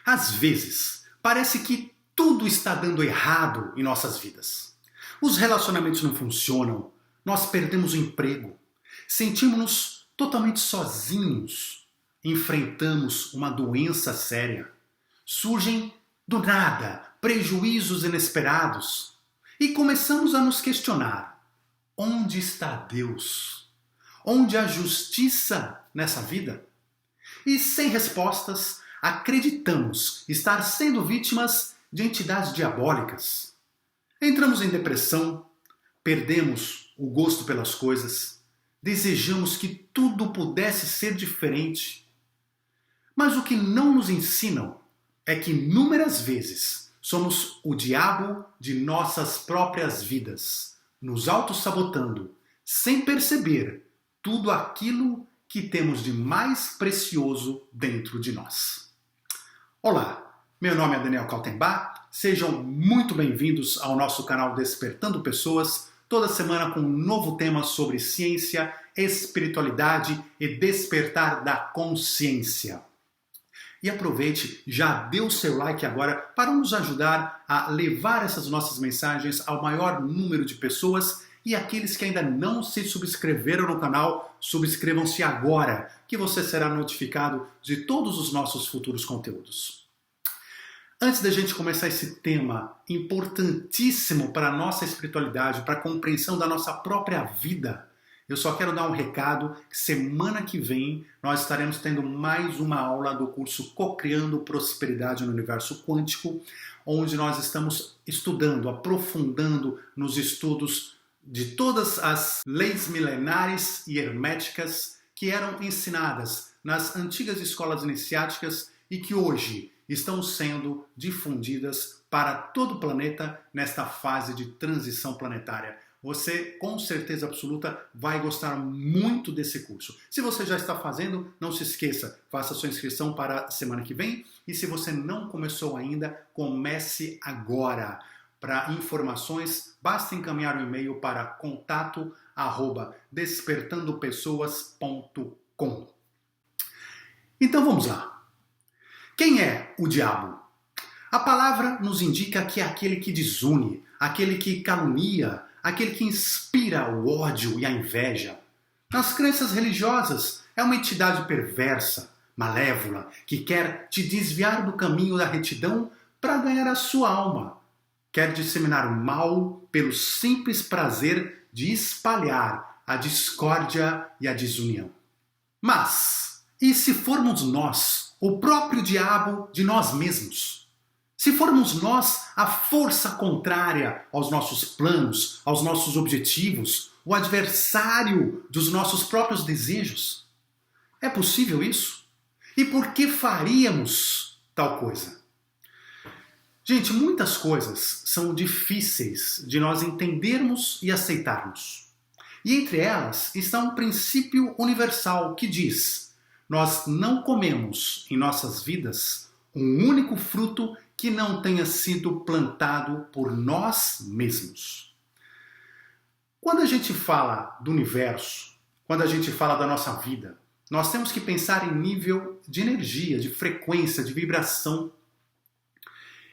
Às vezes, parece que tudo está dando errado em nossas vidas. Os relacionamentos não funcionam, nós perdemos o emprego, sentimos-nos totalmente sozinhos, enfrentamos uma doença séria, surgem do nada prejuízos inesperados e começamos a nos questionar: onde está Deus? Onde a justiça nessa vida? E sem respostas, acreditamos estar sendo vítimas de entidades diabólicas. Entramos em depressão, perdemos o gosto pelas coisas, desejamos que tudo pudesse ser diferente. Mas o que não nos ensinam é que inúmeras vezes somos o diabo de nossas próprias vidas, nos autossabotando, sem perceber tudo aquilo que temos de mais precioso dentro de nós. Olá, meu nome é Daniel Kaltenbach, sejam muito bem-vindos ao nosso canal Despertando Pessoas, toda semana com um novo tema sobre ciência, espiritualidade e despertar da consciência. E aproveite, já dê o seu like agora para nos ajudar a levar essas nossas mensagens ao maior número de pessoas. E aqueles que ainda não se subscreveram no canal, subscrevam-se agora, que você será notificado de todos os nossos futuros conteúdos. Antes da gente começar esse tema importantíssimo para a nossa espiritualidade, para a compreensão da nossa própria vida, eu só quero dar um recado que semana que vem nós estaremos tendo mais uma aula do curso Co-Criando Prosperidade no Universo Quântico, onde nós estamos estudando, aprofundando nos estudos de todas as leis milenares e herméticas que eram ensinadas nas antigas escolas iniciáticas e que hoje estão sendo difundidas para todo o planeta nesta fase de transição planetária. Você, com certeza absoluta, vai gostar muito desse curso. Se você já está fazendo, não se esqueça, faça sua inscrição para a semana que vem. E se você não começou ainda, comece agora. Para informações, basta encaminhar um e-mail para contato@despertandopessoas.com. Então vamos lá. Quem é o diabo? A palavra nos indica que é aquele que desune, aquele que calunia, aquele que inspira o ódio e a inveja. Nas crenças religiosas, é uma entidade perversa, malévola, que quer te desviar do caminho da retidão para ganhar a sua alma. Quer disseminar o mal pelo simples prazer de espalhar a discórdia e a desunião. Mas, e se formos nós, o próprio diabo de nós mesmos? Se formos nós a força contrária aos nossos planos, aos nossos objetivos, o adversário dos nossos próprios desejos? É possível isso? E por que faríamos tal coisa? Gente, muitas coisas são difíceis de nós entendermos e aceitarmos. E entre elas está um princípio universal que diz: nós não comemos em nossas vidas um único fruto que não tenha sido plantado por nós mesmos. Quando a gente fala do universo, quando a gente fala da nossa vida, nós temos que pensar em nível de energia, de frequência, de vibração.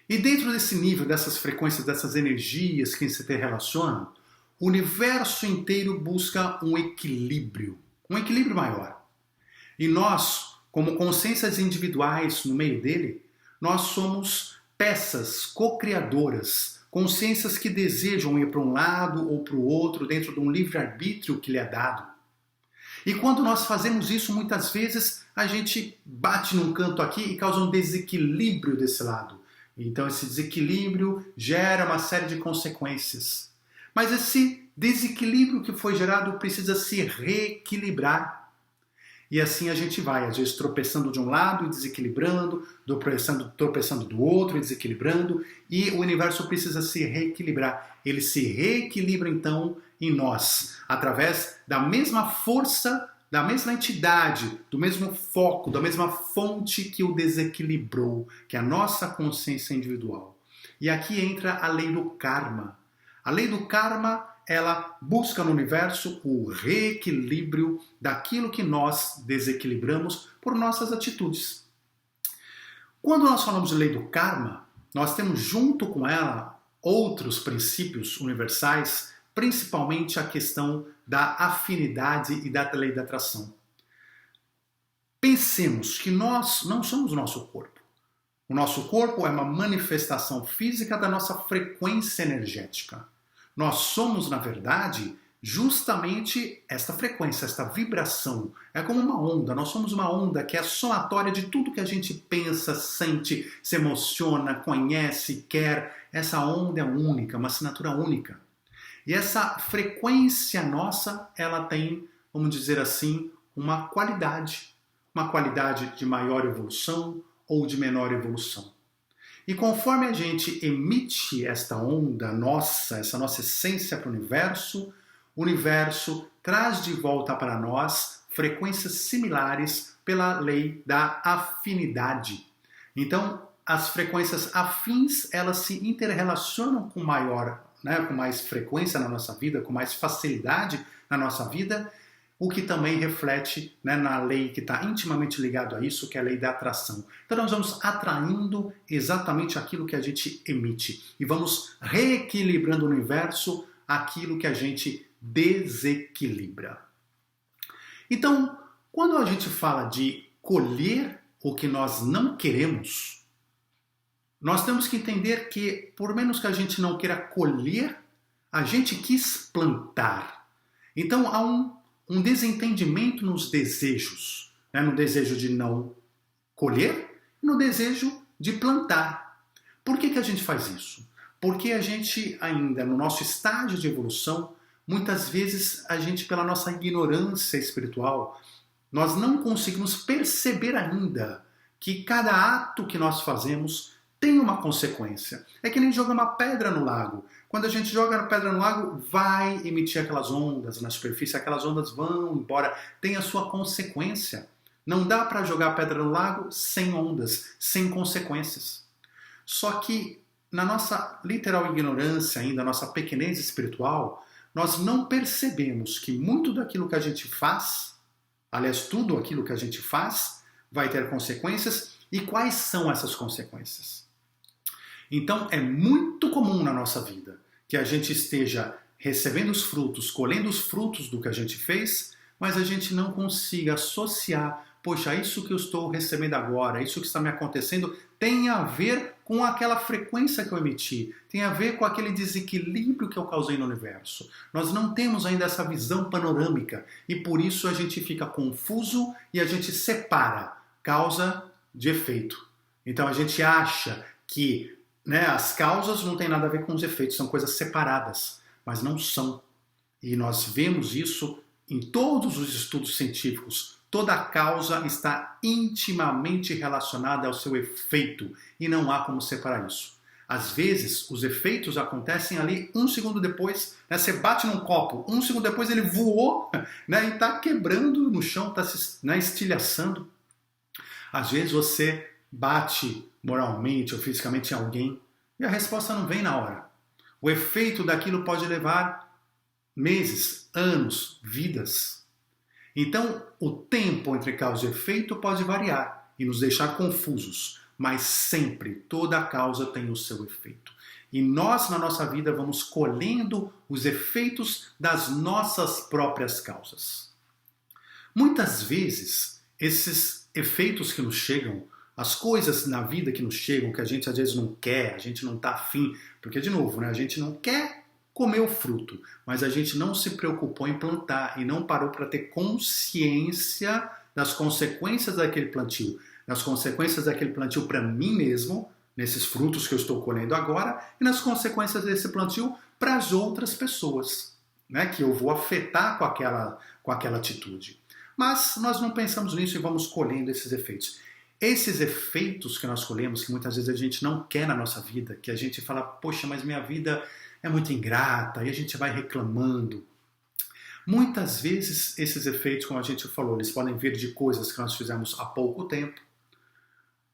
E dentro desse nível, dessas frequências, dessas energias que se relacionam, o universo inteiro busca um equilíbrio maior. E nós, como consciências individuais no meio dele, nós somos peças co-criadoras, consciências que desejam ir para um lado ou para o outro dentro de um livre-arbítrio que lhe é dado. E quando nós fazemos isso, muitas vezes a gente bate num canto aqui e causa um desequilíbrio desse lado. Então esse desequilíbrio gera uma série de consequências. Mas esse desequilíbrio que foi gerado precisa se reequilibrar. E assim a gente vai, às vezes tropeçando de um lado e desequilibrando, tropeçando do outro e desequilibrando, e o universo precisa se reequilibrar. Ele se reequilibra então em nós, através da mesma força, da mesma entidade, do mesmo foco, da mesma fonte que o desequilibrou, que é a nossa consciência individual. E aqui entra a lei do karma. A lei do karma, ela busca no universo o reequilíbrio daquilo que nós desequilibramos por nossas atitudes. Quando nós falamos de lei do karma, nós temos junto com ela outros princípios universais, principalmente a questão da afinidade e da lei da atração. Pensemos que nós não somos o nosso corpo. O nosso corpo é uma manifestação física da nossa frequência energética. Nós somos, na verdade, justamente esta frequência, esta vibração. É como uma onda. Nós somos uma onda que é a somatória de tudo que a gente pensa, sente, se emociona, conhece, quer. Essa onda é única, uma assinatura única. E essa frequência nossa, ela tem, vamos dizer assim, uma qualidade de maior evolução ou de menor evolução. E conforme a gente emite esta onda nossa, essa nossa essência para o universo traz de volta para nós frequências similares pela lei da afinidade. Então, as frequências afins, elas se interrelacionam com com mais frequência na nossa vida, com mais facilidade na nossa vida, o que também reflete na lei que está intimamente ligado a isso, que é a lei da atração. Então nós vamos atraindo exatamente aquilo que a gente emite e vamos reequilibrando no universo aquilo que a gente desequilibra. Então, quando a gente fala de colher o que nós não queremos, nós temos que entender que, por menos que a gente não queira colher, a gente quis plantar. Então há um desentendimento nos desejos, no desejo de não colher e no desejo de plantar. Por que a gente faz isso? Porque a gente ainda, no nosso estágio de evolução, muitas vezes a gente, pela nossa ignorância espiritual, nós não conseguimos perceber ainda que cada ato que nós fazemos tem uma consequência. É que nem jogar uma pedra no lago. Quando a gente joga a pedra no lago, vai emitir aquelas ondas na superfície, aquelas ondas vão embora, tem a sua consequência. Não dá para jogar a pedra no lago sem ondas, sem consequências. Só que na nossa literal ignorância ainda, nossa pequenez espiritual, nós não percebemos que muito daquilo que a gente faz, aliás, tudo aquilo que a gente faz, vai ter consequências. E quais são essas consequências? Então, é muito comum na nossa vida que a gente esteja recebendo os frutos, colhendo os frutos do que a gente fez, mas a gente não consiga associar, poxa, isso que eu estou recebendo agora, isso que está me acontecendo, tem a ver com aquela frequência que eu emiti, tem a ver com aquele desequilíbrio que eu causei no universo. Nós não temos ainda essa visão panorâmica e por isso a gente fica confuso e a gente separa causa de efeito. Então a gente acha que as causas não têm nada a ver com os efeitos, são coisas separadas, mas não são. E nós vemos isso em todos os estudos científicos. Toda causa está intimamente relacionada ao seu efeito e não há como separar isso. Às vezes, os efeitos acontecem ali 1 segundo depois, você bate num copo, 1 segundo depois ele voou e está quebrando no chão, está se estilhaçando. Às vezes você bate moralmente ou fisicamente em alguém e a resposta não vem na hora. O efeito daquilo pode levar meses, anos, vidas. Então, o tempo entre causa e efeito pode variar e nos deixar confusos, mas sempre toda causa tem o seu efeito. E nós, na nossa vida, vamos colhendo os efeitos das nossas próprias causas. Muitas vezes, esses efeitos que nos chegam, as coisas na vida que nos chegam, que a gente às vezes não quer, a gente não está afim, porque, de novo, a gente não quer comer o fruto, mas a gente não se preocupou em plantar e não parou para ter consciência das consequências daquele plantio, das consequências daquele plantio para mim mesmo, nesses frutos que eu estou colhendo agora, e nas consequências desse plantio para as outras pessoas, que eu vou afetar com aquela atitude. Mas nós não pensamos nisso e vamos colhendo esses efeitos. Esses efeitos que nós colhemos, que muitas vezes a gente não quer na nossa vida, que a gente fala, poxa, mas minha vida é muito ingrata, e a gente vai reclamando. Muitas vezes esses efeitos, como a gente falou, eles podem vir de coisas que nós fizemos há pouco tempo,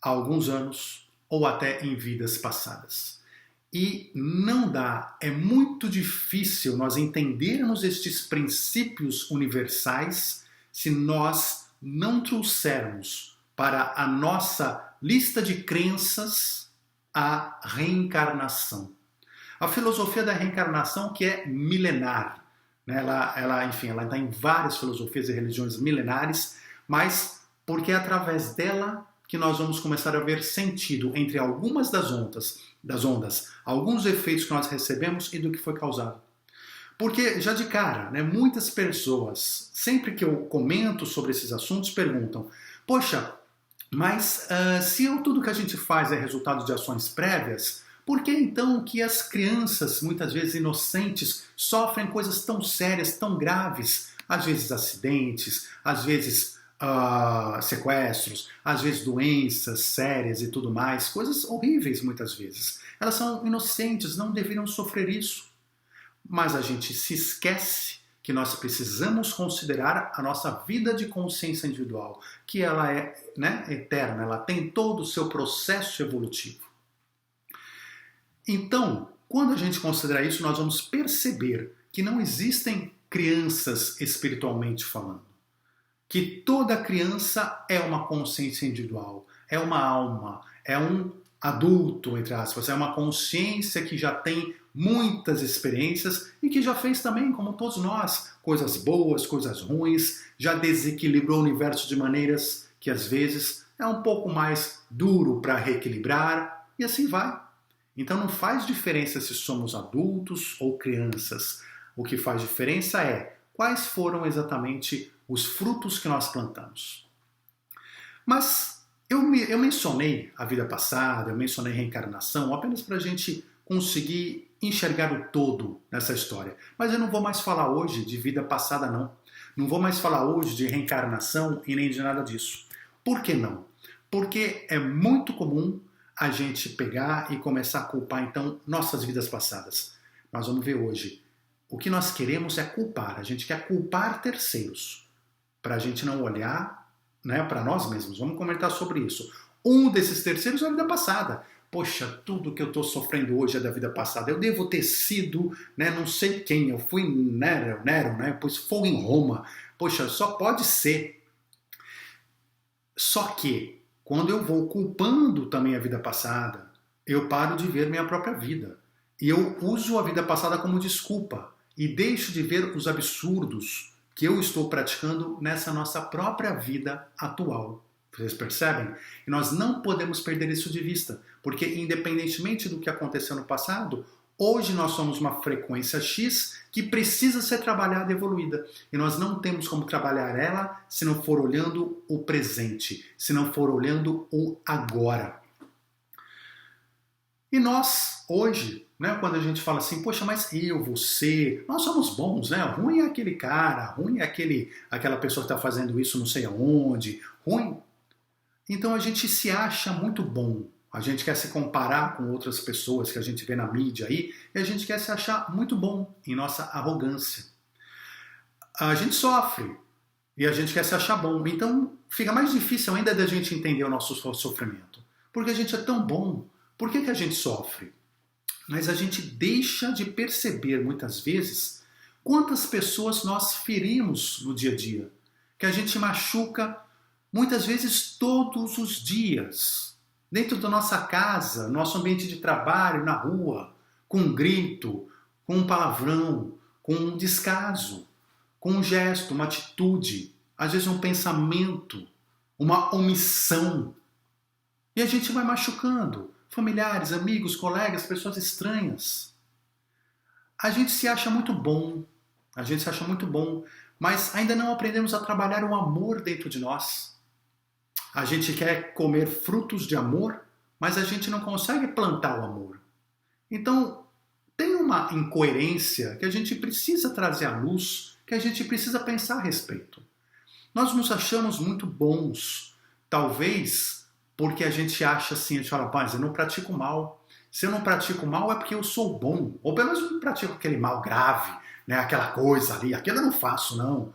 há alguns anos, ou até em vidas passadas. E não dá, é muito difícil nós entendermos estes princípios universais se nós não trouxermos para a nossa lista de crenças a reencarnação. A filosofia da reencarnação, que é milenar, né? Ela está em várias filosofias e religiões milenares, mas porque é através dela que nós vamos começar a ver sentido entre algumas das ondas, alguns efeitos que nós recebemos e do que foi causado. Porque, já de cara, né, muitas pessoas, sempre que eu comento sobre esses assuntos, perguntam: poxa, mas se tudo que a gente faz é resultado de ações prévias, por que então que as crianças, muitas vezes inocentes, sofrem coisas tão sérias, tão graves? Às vezes acidentes, às vezes sequestros, às vezes doenças sérias e tudo mais, coisas horríveis muitas vezes. Elas são inocentes, não deveriam sofrer isso. Mas a gente se esquece que nós precisamos considerar a nossa vida de consciência individual, que ela é, né, eterna, ela tem todo o seu processo evolutivo. Então, quando a gente considera isso, nós vamos perceber que não existem crianças espiritualmente falando. Que toda criança é uma consciência individual, é uma alma, é um adulto, entre aspas, é uma consciência que já tem muitas experiências e que já fez também, como todos nós, coisas boas, coisas ruins, já desequilibrou o universo de maneiras que às vezes é um pouco mais duro para reequilibrar e assim vai. Então não faz diferença se somos adultos ou crianças. O que faz diferença é quais foram exatamente os frutos que nós plantamos. Mas eu mencionei a vida passada, eu mencionei reencarnação, apenas para a gente conseguir enxergar o todo nessa história. Mas eu não vou mais falar hoje de vida passada, não. Não vou mais falar hoje de reencarnação e nem de nada disso. Por que não? Porque é muito comum a gente pegar e começar a culpar, então, nossas vidas passadas. Nós vamos ver hoje. O que nós queremos é culpar. A gente quer culpar terceiros, para a gente não olhar, né, para nós mesmos. Vamos comentar sobre isso. Um desses terceiros é a vida passada. Poxa, tudo que eu estou sofrendo hoje é da vida passada. Eu devo ter sido, né, não sei quem. Eu fui Nero, né, pus fogo em Roma. Poxa, só pode ser. Só que, quando eu vou culpando também a vida passada, eu paro de ver minha própria vida. E eu uso a vida passada como desculpa. E deixo de ver os absurdos que eu estou praticando nessa nossa própria vida atual. Vocês percebem? E nós não podemos perder isso de vista, porque independentemente do que aconteceu no passado, hoje nós somos uma frequência X que precisa ser trabalhada e evoluída. E nós não temos como trabalhar ela se não for olhando o presente, se não for olhando o agora. E nós, hoje, né, quando a gente fala assim, poxa, mas eu, você, nós somos bons, né? Ruim é aquele cara, ruim é aquela pessoa que está fazendo isso não sei aonde, ruim. Então a gente se acha muito bom. A gente quer se comparar com outras pessoas que a gente vê na mídia aí, e a gente quer se achar muito bom em nossa arrogância. A gente sofre e a gente quer se achar bom. Então fica mais difícil ainda da gente entender o nosso sofrimento. Porque a gente é tão bom. Por que a gente sofre? Mas a gente deixa de perceber muitas vezes quantas pessoas nós ferimos no dia a dia. Que a gente machuca muitas vezes todos os dias. Dentro da nossa casa, nosso ambiente de trabalho, na rua, com um grito, com um palavrão, com um descaso, com um gesto, uma atitude, às vezes um pensamento, uma omissão. E a gente vai machucando familiares, amigos, colegas, pessoas estranhas. A gente se acha muito bom, mas ainda não aprendemos a trabalhar o amor dentro de nós. A gente quer comer frutos de amor, mas a gente não consegue plantar o amor. Então, tem uma incoerência que a gente precisa trazer à luz, que a gente precisa pensar a respeito. Nós nos achamos muito bons, talvez porque a gente acha assim, a gente fala, mas eu não pratico mal. Se eu não pratico mal é porque eu sou bom. Ou pelo menos eu não pratico aquele mal grave, né? Aquela coisa ali, aquilo eu não faço, não.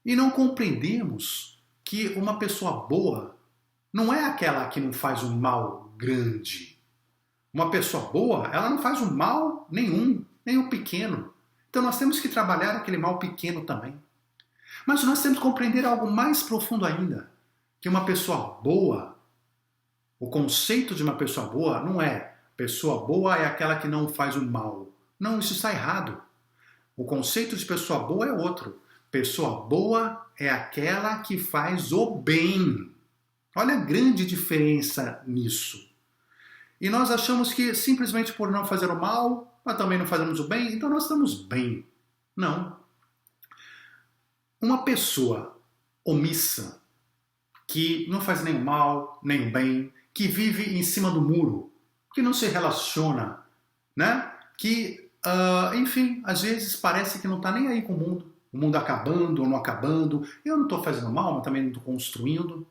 E não compreendemos que uma pessoa boa não é aquela que não faz um mal grande. Uma pessoa boa, ela não faz um mal nenhum, nem o pequeno. Então nós temos que trabalhar aquele mal pequeno também. Mas nós temos que compreender algo mais profundo ainda, que uma pessoa boa, o conceito de uma pessoa boa não é pessoa boa é aquela que não faz o mal. Não, isso está errado. O conceito de pessoa boa é outro. Pessoa boa é aquela que faz o bem. Olha a grande diferença nisso. E nós achamos que simplesmente por não fazer o mal, mas também não fazemos o bem, então nós estamos bem. Não. Uma pessoa omissa, que não faz nem o mal, nem o bem, que vive em cima do muro, que não se relaciona, né? Que, enfim, às vezes parece que não está nem aí com o mundo acabando ou não acabando, eu não estou fazendo mal, mas também não estou construindo.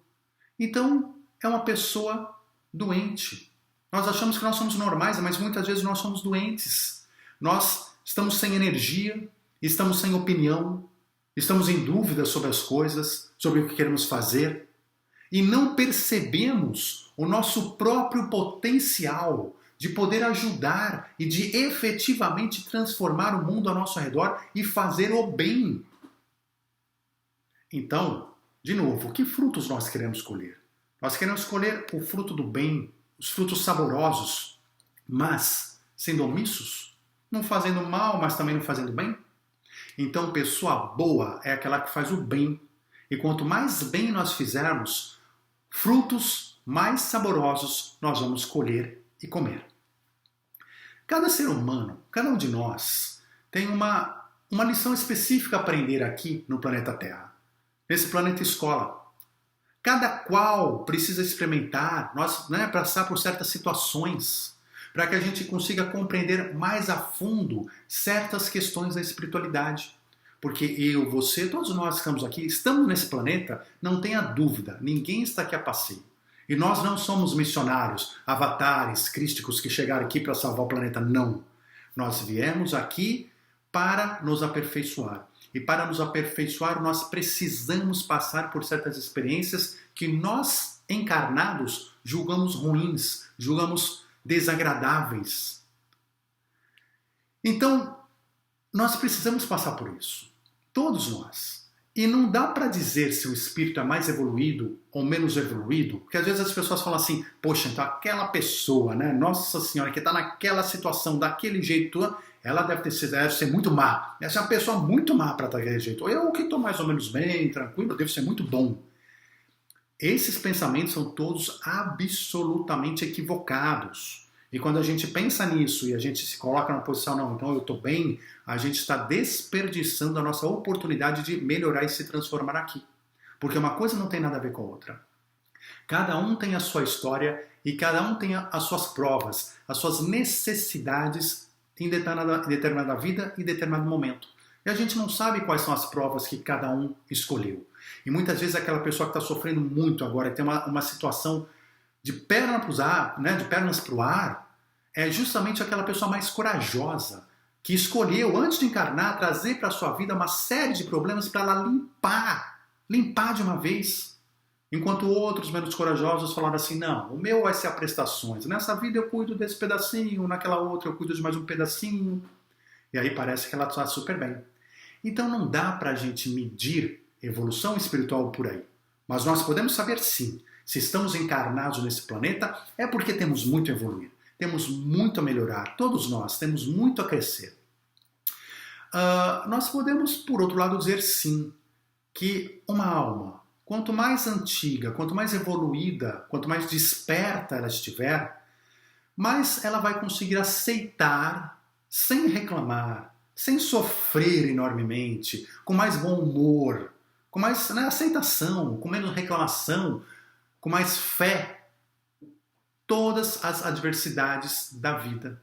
Então, é uma pessoa doente. Nós achamos que nós somos normais, mas muitas vezes nós somos doentes. Nós estamos sem energia, estamos sem opinião, estamos em dúvida sobre as coisas, sobre o que queremos fazer, e não percebemos o nosso próprio potencial de poder ajudar e de efetivamente transformar o mundo ao nosso redor e fazer o bem. Então, de novo, que frutos nós queremos colher? Nós queremos colher o fruto do bem, os frutos saborosos, mas sendo omissos, não fazendo mal, mas também não fazendo bem? Então, pessoa boa é aquela que faz o bem. E quanto mais bem nós fizermos, frutos mais saborosos nós vamos colher e comer. Cada ser humano, cada um de nós, tem uma lição específica a aprender aqui no planeta Terra, nesse planeta escola. Cada qual precisa experimentar, passar por certas situações, para que a gente consiga compreender mais a fundo certas questões da espiritualidade. Porque eu, você, todos nós que estamos aqui, estamos nesse planeta, não tenha dúvida, ninguém está aqui a passeio. E nós não somos missionários, avatares, crísticos que chegaram aqui para salvar o planeta, não. Nós viemos aqui para nos aperfeiçoar. E para nos aperfeiçoar, nós precisamos passar por certas experiências que nós, encarnados, julgamos ruins, julgamos desagradáveis. Então, nós precisamos passar por isso. Todos nós. E não dá para dizer se o espírito é mais evoluído ou menos evoluído, porque às vezes as pessoas falam assim, poxa, então aquela pessoa, né, Nossa Senhora, que está naquela situação, daquele jeito, ela deve ser muito má. Essa é uma pessoa muito má para estar daquele jeito. Eu que estou mais ou menos bem, tranquilo, devo ser muito bom. Esses pensamentos são todos absolutamente equivocados. E quando a gente pensa nisso e a gente se coloca na posição, não, então eu estou bem, a gente está desperdiçando a nossa oportunidade de melhorar e se transformar aqui. Porque uma coisa não tem nada a ver com a outra. Cada um tem a sua história e cada um tem as suas provas, as suas necessidades em determinada vida e determinado momento. E a gente não sabe quais são as provas que cada um escolheu. E muitas vezes aquela pessoa que está sofrendo muito agora, que tem uma situação de pernas para o ar, é justamente aquela pessoa mais corajosa, que escolheu, antes de encarnar, trazer para a sua vida uma série de problemas para ela limpar de uma vez. Enquanto outros menos corajosos falaram assim, não, o meu vai ser a prestações. Nessa vida eu cuido desse pedacinho, naquela outra eu cuido de mais um pedacinho. E aí parece que ela está super bem. Então não dá para a gente medir evolução espiritual por aí. Mas nós podemos saber sim, se estamos encarnados nesse planeta, é porque temos muito a evoluir, temos muito a melhorar, todos nós temos muito a crescer. Nós podemos, por outro lado, dizer sim, que uma alma, quanto mais antiga, quanto mais evoluída, quanto mais desperta ela estiver, mais ela vai conseguir aceitar, sem reclamar, sem sofrer enormemente, com mais bom humor, com mais aceitação, com menos reclamação, com mais fé, todas as adversidades da vida.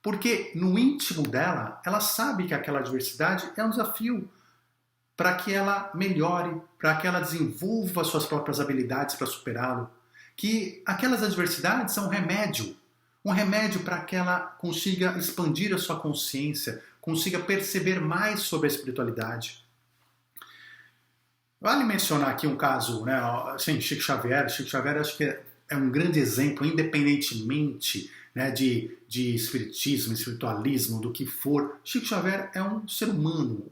Porque no íntimo dela, ela sabe que aquela adversidade é um desafio para que ela melhore, para que ela desenvolva suas próprias habilidades para superá-lo. Que aquelas adversidades são um remédio para que ela consiga expandir a sua consciência, consiga perceber mais sobre a espiritualidade. Vale mencionar aqui um caso, né? Assim, Chico Xavier acho que é um grande exemplo, independentemente, né, de espiritismo, espiritualismo, do que for. Chico Xavier é um ser humano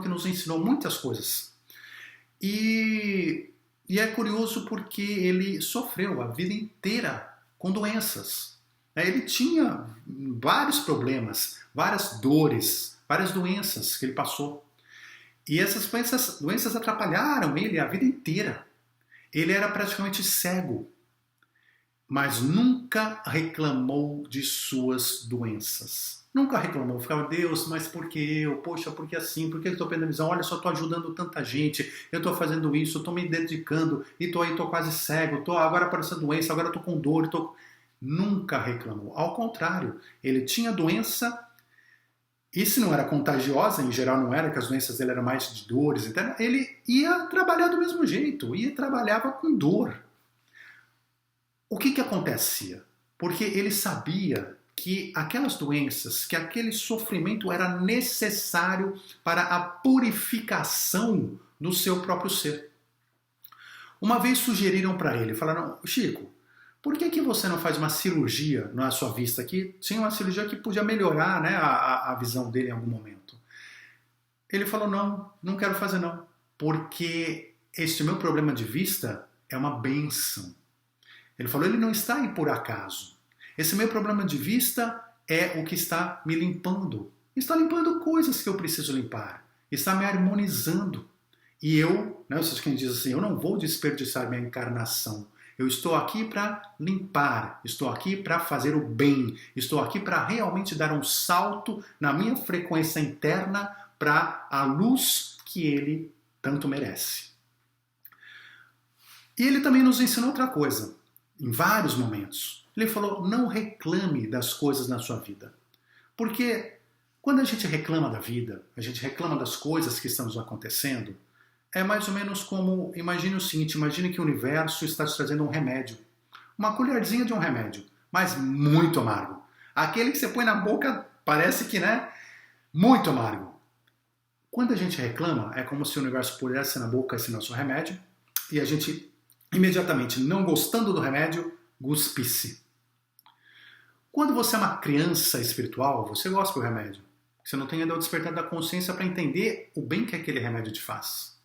que nos ensinou muitas coisas. E E é curioso porque ele sofreu a vida inteira com doenças. Ele tinha vários problemas, várias dores, várias doenças que ele passou. E essas doenças atrapalharam ele a vida inteira. Ele era praticamente cego, mas nunca reclamou de suas doenças. Nunca reclamou, ficava, Deus, mas por que eu? Poxa, por que assim? Por que eu estou perdendo a visão? Olha só, estou ajudando tanta gente, eu estou fazendo isso, estou me dedicando, e estou quase cego, agora aparecendo doença, agora estou com dor. Nunca reclamou. Ao contrário, ele tinha doença, e se não era contagiosa, em geral não era, que as doenças dele eram mais de dores, então ele ia trabalhar do mesmo jeito, trabalhava com dor. O que acontecia? Porque ele sabia que aquelas doenças, que aquele sofrimento era necessário para a purificação do seu próprio ser. Uma vez sugeriram para ele, falaram, Chico, por que você não faz uma cirurgia na sua vista aqui? Tinha uma cirurgia que podia melhorar, né, a visão dele em algum momento. Ele falou, não quero fazer não, porque este meu problema de vista é uma bênção. Ele falou, ele não está aí por acaso. Esse meu problema de vista é o que está me limpando. Está limpando coisas que eu preciso limpar. Está me harmonizando. E eu, né, vocês quem diz assim, eu não vou desperdiçar minha encarnação. Eu estou aqui para limpar, estou aqui para fazer o bem, estou aqui para realmente dar um salto na minha frequência interna para a luz que ele tanto merece. E ele também nos ensinou outra coisa, em vários momentos. Ele falou, não reclame das coisas na sua vida. Porque quando a gente reclama da vida, a gente reclama das coisas que estão nos acontecendo, é mais ou menos como, imagine o seguinte, imagine que o universo está te trazendo um remédio. Uma colherzinha de um remédio, mas muito amargo. Aquele que você põe na boca, parece que, né? Muito amargo. Quando a gente reclama, é como se o universo pudesse na boca esse nosso remédio, e a gente, imediatamente, não gostando do remédio, cuspisse. Quando você é uma criança espiritual, você gosta do remédio. Você não tem ainda o despertar da consciência para entender o bem que aquele remédio te faz.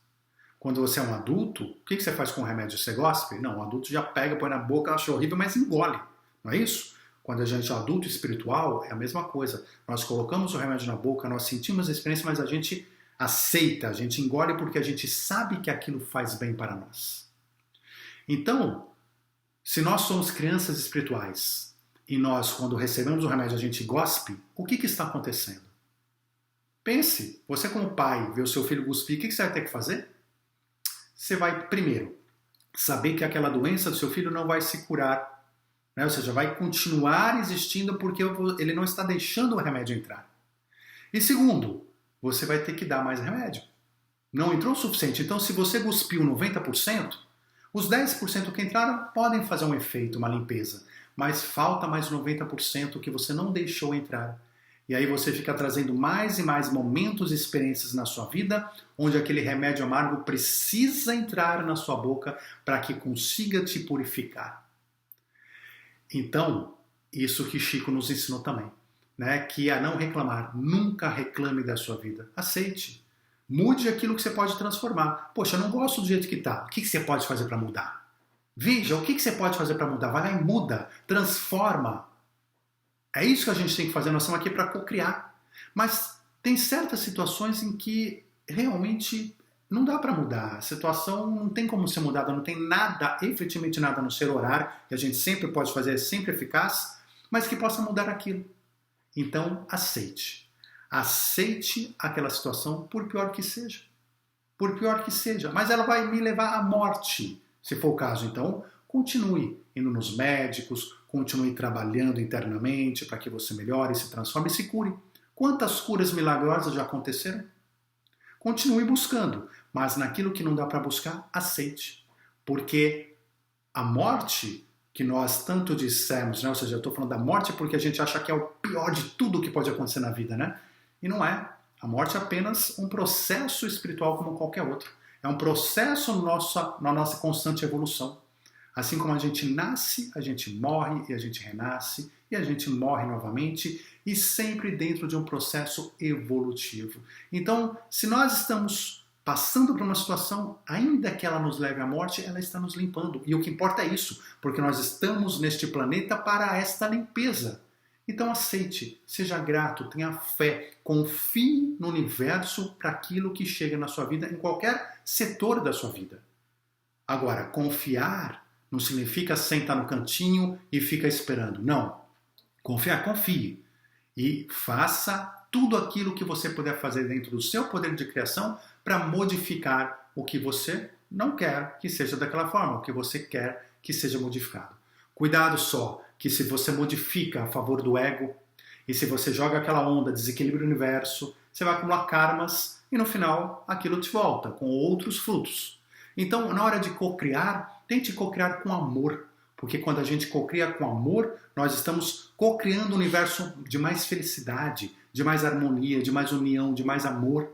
Quando você é um adulto, o que você faz com o remédio? Você gospe? Não, o adulto já pega, põe na boca, acha horrível, mas engole. Não é isso? Quando a gente é adulto espiritual, é a mesma coisa. Nós colocamos o remédio na boca, nós sentimos a experiência, mas a gente aceita, a gente engole porque a gente sabe que aquilo faz bem para nós. Então, se nós somos crianças espirituais e nós, quando recebemos o remédio, a gente gospe, o que está acontecendo? Pense, você como pai, vê o seu filho cuspir, o que você vai ter que fazer? Você vai, primeiro, saber que aquela doença do seu filho não vai se curar, né? Ou seja, vai continuar existindo porque ele não está deixando o remédio entrar. E segundo, você vai ter que dar mais remédio. Não entrou o suficiente, então se você cuspiu 90%, os 10% que entraram podem fazer um efeito, uma limpeza, mas falta mais 90% que você não deixou entrar. E aí você fica trazendo mais e mais momentos e experiências na sua vida, onde aquele remédio amargo precisa entrar na sua boca para que consiga te purificar. Então, isso que Chico nos ensinou também, né? Que a não reclamar, nunca reclame da sua vida. Aceite. Mude aquilo que você pode transformar. Poxa, eu não gosto do jeito que está. O que você pode fazer para mudar? Veja, o que você pode fazer para mudar? Vai lá e muda, transforma. É isso que a gente tem que fazer, nós estamos aqui para co-criar. Mas tem certas situações em que realmente não dá para mudar. A situação não tem como ser mudada, não tem nada, efetivamente nada no ser orar, que a gente sempre pode fazer, é sempre eficaz, mas que possa mudar aquilo. Então, aceite. Aceite aquela situação, por pior que seja. Por pior que seja. Mas ela vai me levar à morte, se for o caso. Então, continue indo nos médicos, continue trabalhando internamente para que você melhore, se transforme e se cure. Quantas curas milagrosas já aconteceram? Continue buscando, mas naquilo que não dá para buscar, aceite. Porque a morte que nós tanto dissemos, né? Ou seja, eu estou falando da morte porque a gente acha que é o pior de tudo que pode acontecer na vida, né? E não é. A morte é apenas um processo espiritual como qualquer outro. É um processo na nossa constante evolução. Assim como a gente nasce, a gente morre e a gente renasce e a gente morre novamente e sempre dentro de um processo evolutivo. Então, se nós estamos passando por uma situação, ainda que ela nos leve à morte, ela está nos limpando. E o que importa é isso, porque nós estamos neste planeta para esta limpeza. Então aceite, seja grato, tenha fé, confie no universo para aquilo que chega na sua vida, em qualquer setor da sua vida. Agora, confiar não significa sentar no cantinho e ficar esperando. Não. Confiar, confie. E faça tudo aquilo que você puder fazer dentro do seu poder de criação para modificar o que você não quer que seja daquela forma, o que você quer que seja modificado. Cuidado só, que se você modifica a favor do ego, e se você joga aquela onda, desequilibra o universo, você vai acumular karmas e no final aquilo te volta com outros frutos. Então, na hora de cocriar, tente cocriar com amor, porque quando a gente cocria com amor, nós estamos cocriando um universo de mais felicidade, de mais harmonia, de mais união, de mais amor.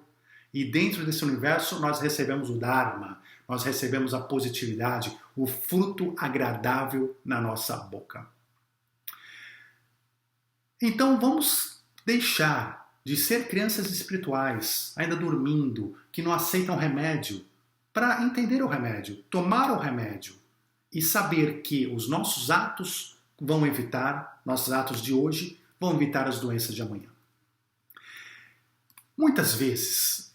E dentro desse universo nós recebemos o Dharma, nós recebemos a positividade, o fruto agradável na nossa boca. Então vamos deixar de ser crianças espirituais, ainda dormindo, que não aceitam remédio, para entender o remédio, tomar o remédio e saber que os nossos atos vão evitar, nossos atos de hoje vão evitar as doenças de amanhã. Muitas vezes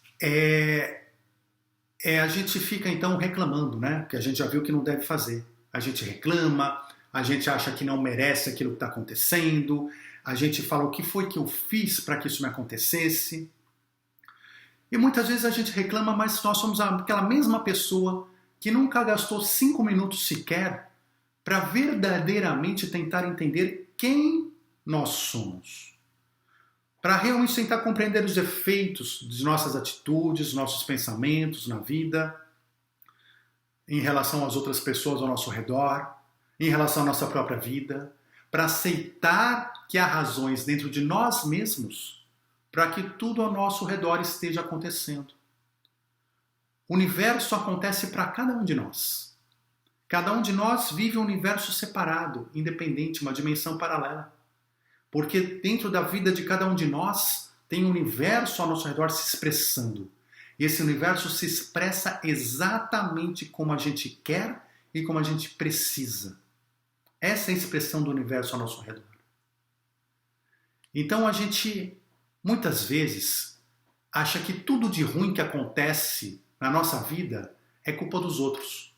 a gente fica então reclamando, né? Que a gente já viu que não deve fazer. A gente reclama, a gente acha que não merece aquilo que está acontecendo, a gente fala o que foi que eu fiz para que isso me acontecesse. E muitas vezes a gente reclama, mas nós somos aquela mesma pessoa que nunca gastou 5 minutos sequer para verdadeiramente tentar entender quem nós somos. Para realmente tentar compreender os efeitos de nossas atitudes, nossos pensamentos na vida, em relação às outras pessoas ao nosso redor, em relação à nossa própria vida, para aceitar que há razões dentro de nós mesmos para que tudo ao nosso redor esteja acontecendo. O universo acontece para cada um de nós. Cada um de nós vive um universo separado, independente, uma dimensão paralela. Porque dentro da vida de cada um de nós tem um universo ao nosso redor se expressando. E esse universo se expressa exatamente como a gente quer e como a gente precisa. Essa é a expressão do universo ao nosso redor. Então a gente, muitas vezes, acha que tudo de ruim que acontece na nossa vida é culpa dos outros.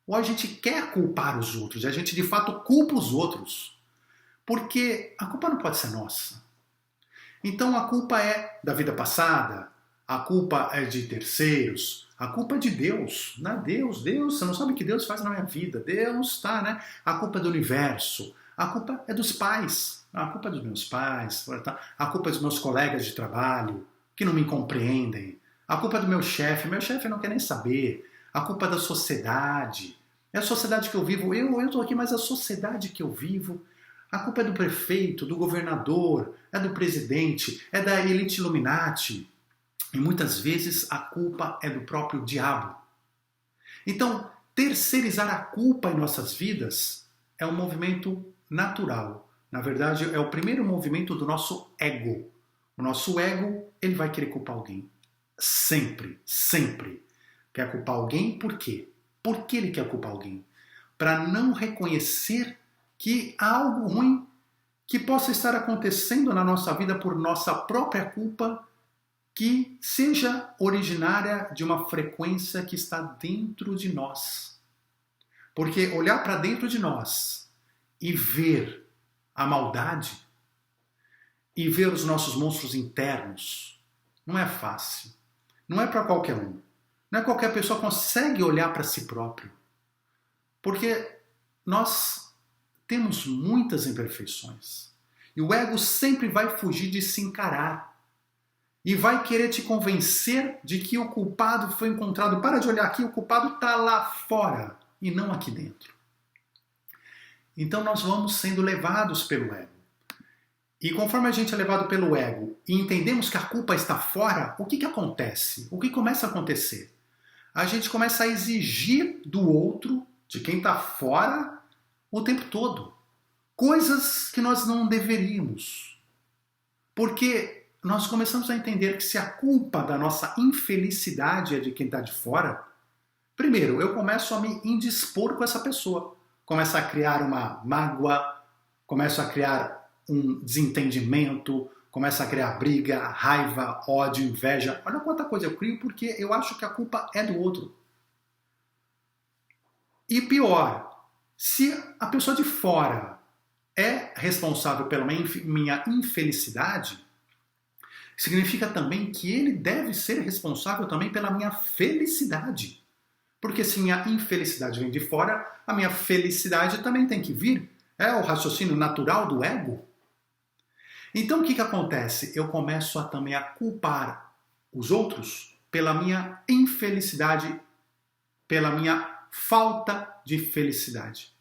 Ou a gente quer culpar os outros, e a gente de fato culpa os outros. Porque a culpa não pode ser nossa. Então a culpa é da vida passada, a culpa é de terceiros, a culpa é de Deus. Não é Deus, você não sabe o que Deus faz na minha vida. Deus, tá, né? A culpa é do universo, a culpa é dos pais, a culpa é dos meus pais, a culpa é dos meus colegas de trabalho, que não me compreendem, a culpa é do meu chefe não quer nem saber, a culpa é da sociedade, é a sociedade que eu vivo, eu estou aqui, mas a sociedade que eu vivo. A culpa é do prefeito, do governador, é do presidente, é da elite Illuminati. E muitas vezes a culpa é do próprio diabo. Então, terceirizar a culpa em nossas vidas é um movimento natural. Na verdade, é o primeiro movimento do nosso ego. O nosso ego, ele vai querer culpar alguém. Sempre, sempre. Quer culpar alguém por quê? Por que ele quer culpar alguém? Para não reconhecer que há algo ruim que possa estar acontecendo na nossa vida por nossa própria culpa, que seja originária de uma frequência que está dentro de nós. Porque olhar para dentro de nós e ver a maldade e ver os nossos monstros internos não é fácil. Não é para qualquer um. Não é qualquer pessoa que consegue olhar para si próprio. Porque nós temos muitas imperfeições. E o ego sempre vai fugir de se encarar. E vai querer te convencer de que o culpado foi encontrado. Para de olhar aqui, o culpado está lá fora e não aqui dentro. Então nós vamos sendo levados pelo ego. E conforme a gente é levado pelo ego e entendemos que a culpa está fora, o que acontece? O que começa a acontecer? A gente começa a exigir do outro, de quem está fora, o tempo todo. Coisas que nós não deveríamos. Porque nós começamos a entender que se a culpa da nossa infelicidade é de quem está de fora, primeiro, eu começo a me indispor com essa pessoa. Começo a criar uma mágoa, começo a criar um desentendimento, começo a criar briga, raiva, ódio, inveja. Olha quanta coisa eu crio porque eu acho que a culpa é do outro. E pior, se a pessoa de fora é responsável pela minha infelicidade, significa também que ele deve ser responsável também pela minha felicidade. Porque se minha infelicidade vem de fora, a minha felicidade também tem que vir. É o raciocínio natural do ego. Então o que acontece? Eu começo também a culpar os outros pela minha infelicidade, pela minha falta de felicidade.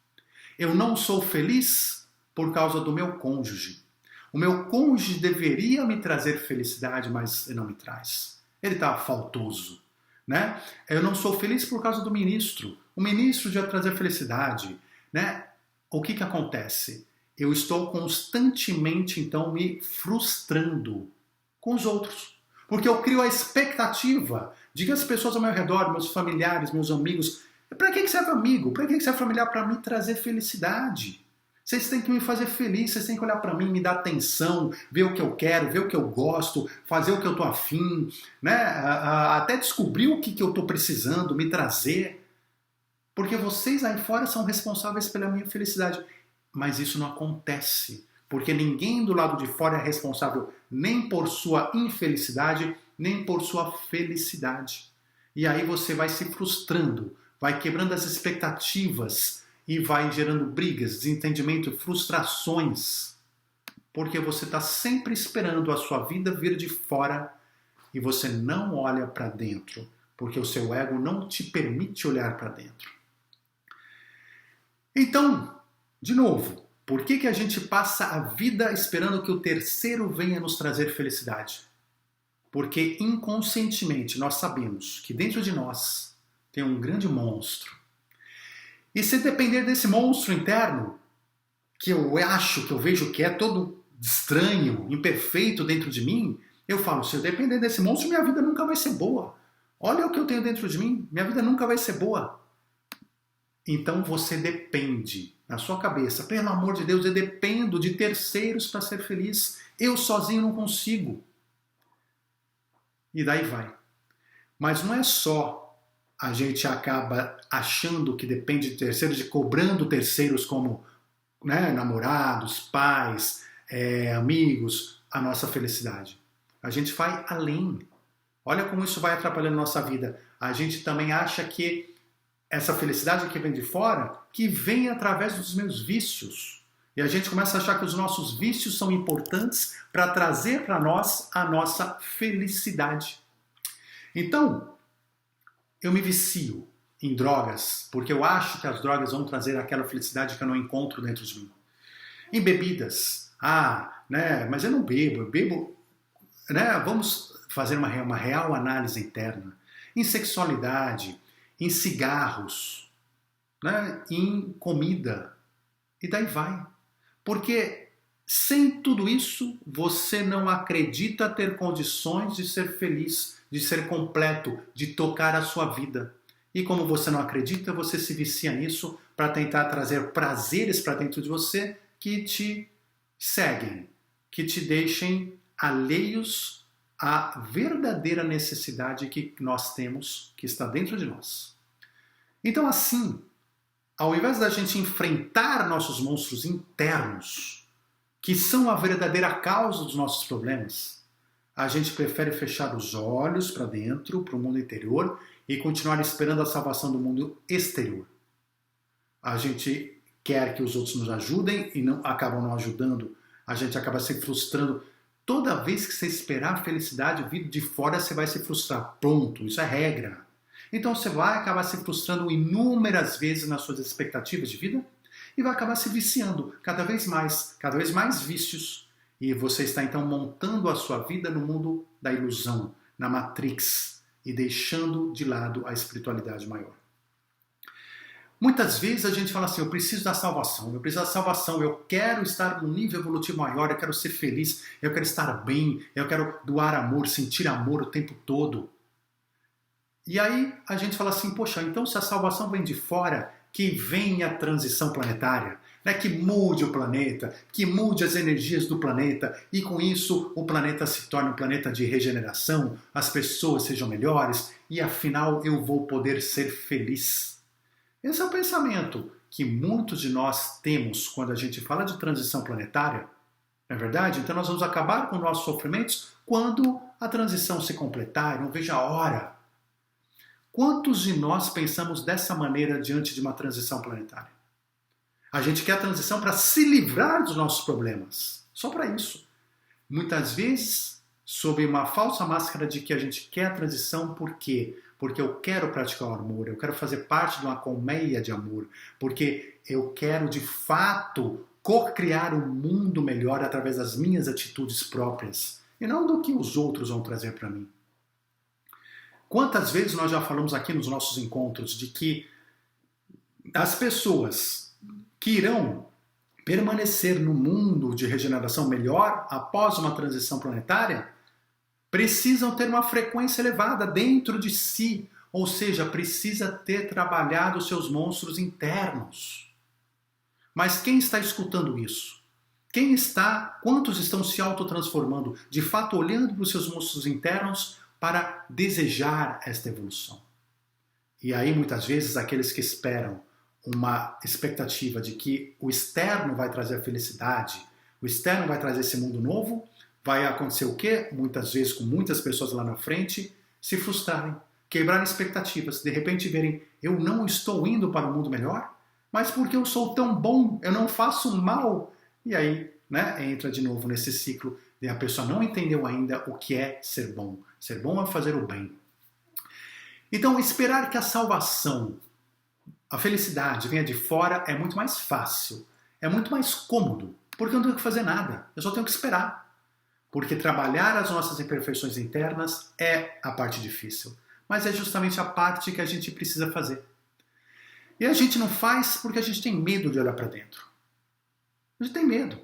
Eu não sou feliz por causa do meu cônjuge. O meu cônjuge deveria me trazer felicidade, mas ele não me traz. Ele está faltoso. Né? Eu não sou feliz por causa do ministro. O ministro devia trazer felicidade. Né? O que acontece? Eu estou constantemente, então, me frustrando com os outros. Porque eu crio a expectativa de que as pessoas ao meu redor, meus familiares, meus amigos... Para que serve amigo? Para que serve familiar? Para me trazer felicidade. Vocês têm que me fazer feliz, vocês têm que olhar para mim, me dar atenção, ver o que eu quero, ver o que eu gosto, fazer o que eu estou afim, né? Até descobrir o que eu estou precisando, me trazer. Porque vocês aí fora são responsáveis pela minha felicidade. Mas isso não acontece, porque ninguém do lado de fora é responsável nem por sua infelicidade, nem por sua felicidade. E aí você vai se frustrando, vai quebrando as expectativas, e vai gerando brigas, desentendimento, frustrações. Porque você está sempre esperando a sua vida vir de fora e você não olha para dentro. Porque o seu ego não te permite olhar para dentro. Então, de novo, por que a gente passa a vida esperando que o terceiro venha nos trazer felicidade? Porque inconscientemente nós sabemos que dentro de nós tem um grande monstro. E se depender desse monstro interno, que eu acho, que eu vejo que é todo estranho, imperfeito dentro de mim, eu falo, se eu depender desse monstro, minha vida nunca vai ser boa. Olha o que eu tenho dentro de mim, minha vida nunca vai ser boa. Então você depende, na sua cabeça, pelo amor de Deus, eu dependo de terceiros para ser feliz. Eu sozinho não consigo. E daí vai. Mas não é só a gente acaba achando que depende de terceiros e cobrando terceiros como, né, namorados, pais, amigos, a nossa felicidade. A gente vai além. Olha como isso vai atrapalhando a nossa vida. A gente também acha que essa felicidade que vem de fora, que vem através dos meus vícios. E a gente começa a achar que os nossos vícios são importantes para trazer para nós a nossa felicidade. Então, eu me vicio em drogas porque eu acho que as drogas vão trazer aquela felicidade que eu não encontro dentro de mim. Em bebidas, né, mas eu não bebo, eu bebo, né, vamos fazer uma real análise interna. Em sexualidade, em cigarros, né, em comida, e daí vai. Porque sem tudo isso, você não acredita ter condições de ser feliz, de ser completo, de tocar a sua vida. E como você não acredita, você se vicia nisso para tentar trazer prazeres para dentro de você que te seguem, que te deixem alheios à verdadeira necessidade que nós temos, que está dentro de nós. Então assim, ao invés da gente enfrentar nossos monstros internos, que são a verdadeira causa dos nossos problemas, a gente prefere fechar os olhos para dentro, para o mundo interior, e continuar esperando a salvação do mundo exterior. A gente quer que os outros nos ajudem e acabam não ajudando. A gente acaba se frustrando. Toda vez que você esperar a felicidade vir de fora, você vai se frustrar. Pronto, isso é regra. Então você vai acabar se frustrando inúmeras vezes nas suas expectativas de vida e vai acabar se viciando cada vez mais vícios. E você está então montando a sua vida no mundo da ilusão, na Matrix, e deixando de lado a espiritualidade maior. Muitas vezes a gente fala assim, eu preciso da salvação, eu quero estar num nível evolutivo maior, eu quero ser feliz, eu quero estar bem, eu quero doar amor, sentir amor o tempo todo. E aí a gente fala assim, poxa, então se a salvação vem de fora, que venha a transição planetária, né? Que mude o planeta, que mude as energias do planeta, e com isso o planeta se torne um planeta de regeneração, as pessoas sejam melhores, e afinal eu vou poder ser feliz. Esse é o pensamento que muitos de nós temos quando a gente fala de transição planetária, não é verdade? Então nós vamos acabar com nossos sofrimentos quando a transição se completar, não vejo a hora. Quantos de nós pensamos dessa maneira diante de uma transição planetária? A gente quer a transição para se livrar dos nossos problemas, só para isso. Muitas vezes, sob uma falsa máscara de que a gente quer a transição, por quê? Porque eu quero praticar o amor, eu quero fazer parte de uma colmeia de amor, porque eu quero de fato co-criar um mundo melhor através das minhas atitudes próprias e não do que os outros vão trazer para mim. Quantas vezes nós já falamos aqui nos nossos encontros de que as pessoas que irão permanecer no mundo de regeneração melhor após uma transição planetária precisam ter uma frequência elevada dentro de si, ou seja, precisa ter trabalhado os seus monstros internos. Mas quem está escutando isso? Quantos estão se autotransformando, de fato olhando para os seus monstros internos para desejar esta evolução? E aí muitas vezes aqueles que esperam uma expectativa de que o externo vai trazer a felicidade, o externo vai trazer esse mundo novo, vai acontecer o quê? Muitas vezes com muitas pessoas lá na frente se frustrarem, quebrarem expectativas, de repente verem, eu não estou indo para um mundo melhor, mas porque eu sou tão bom, eu não faço mal. E aí, né, entra de novo nesse ciclo de a pessoa não entendeu ainda o que é ser bom. Ser bom é fazer o bem. Então, esperar que a salvação, a felicidade venha de fora é muito mais fácil, é muito mais cômodo, porque eu não tenho que fazer nada, eu só tenho que esperar. Porque trabalhar as nossas imperfeições internas é a parte difícil, mas é justamente a parte que a gente precisa fazer. E a gente não faz porque a gente tem medo de olhar para dentro. A gente tem medo.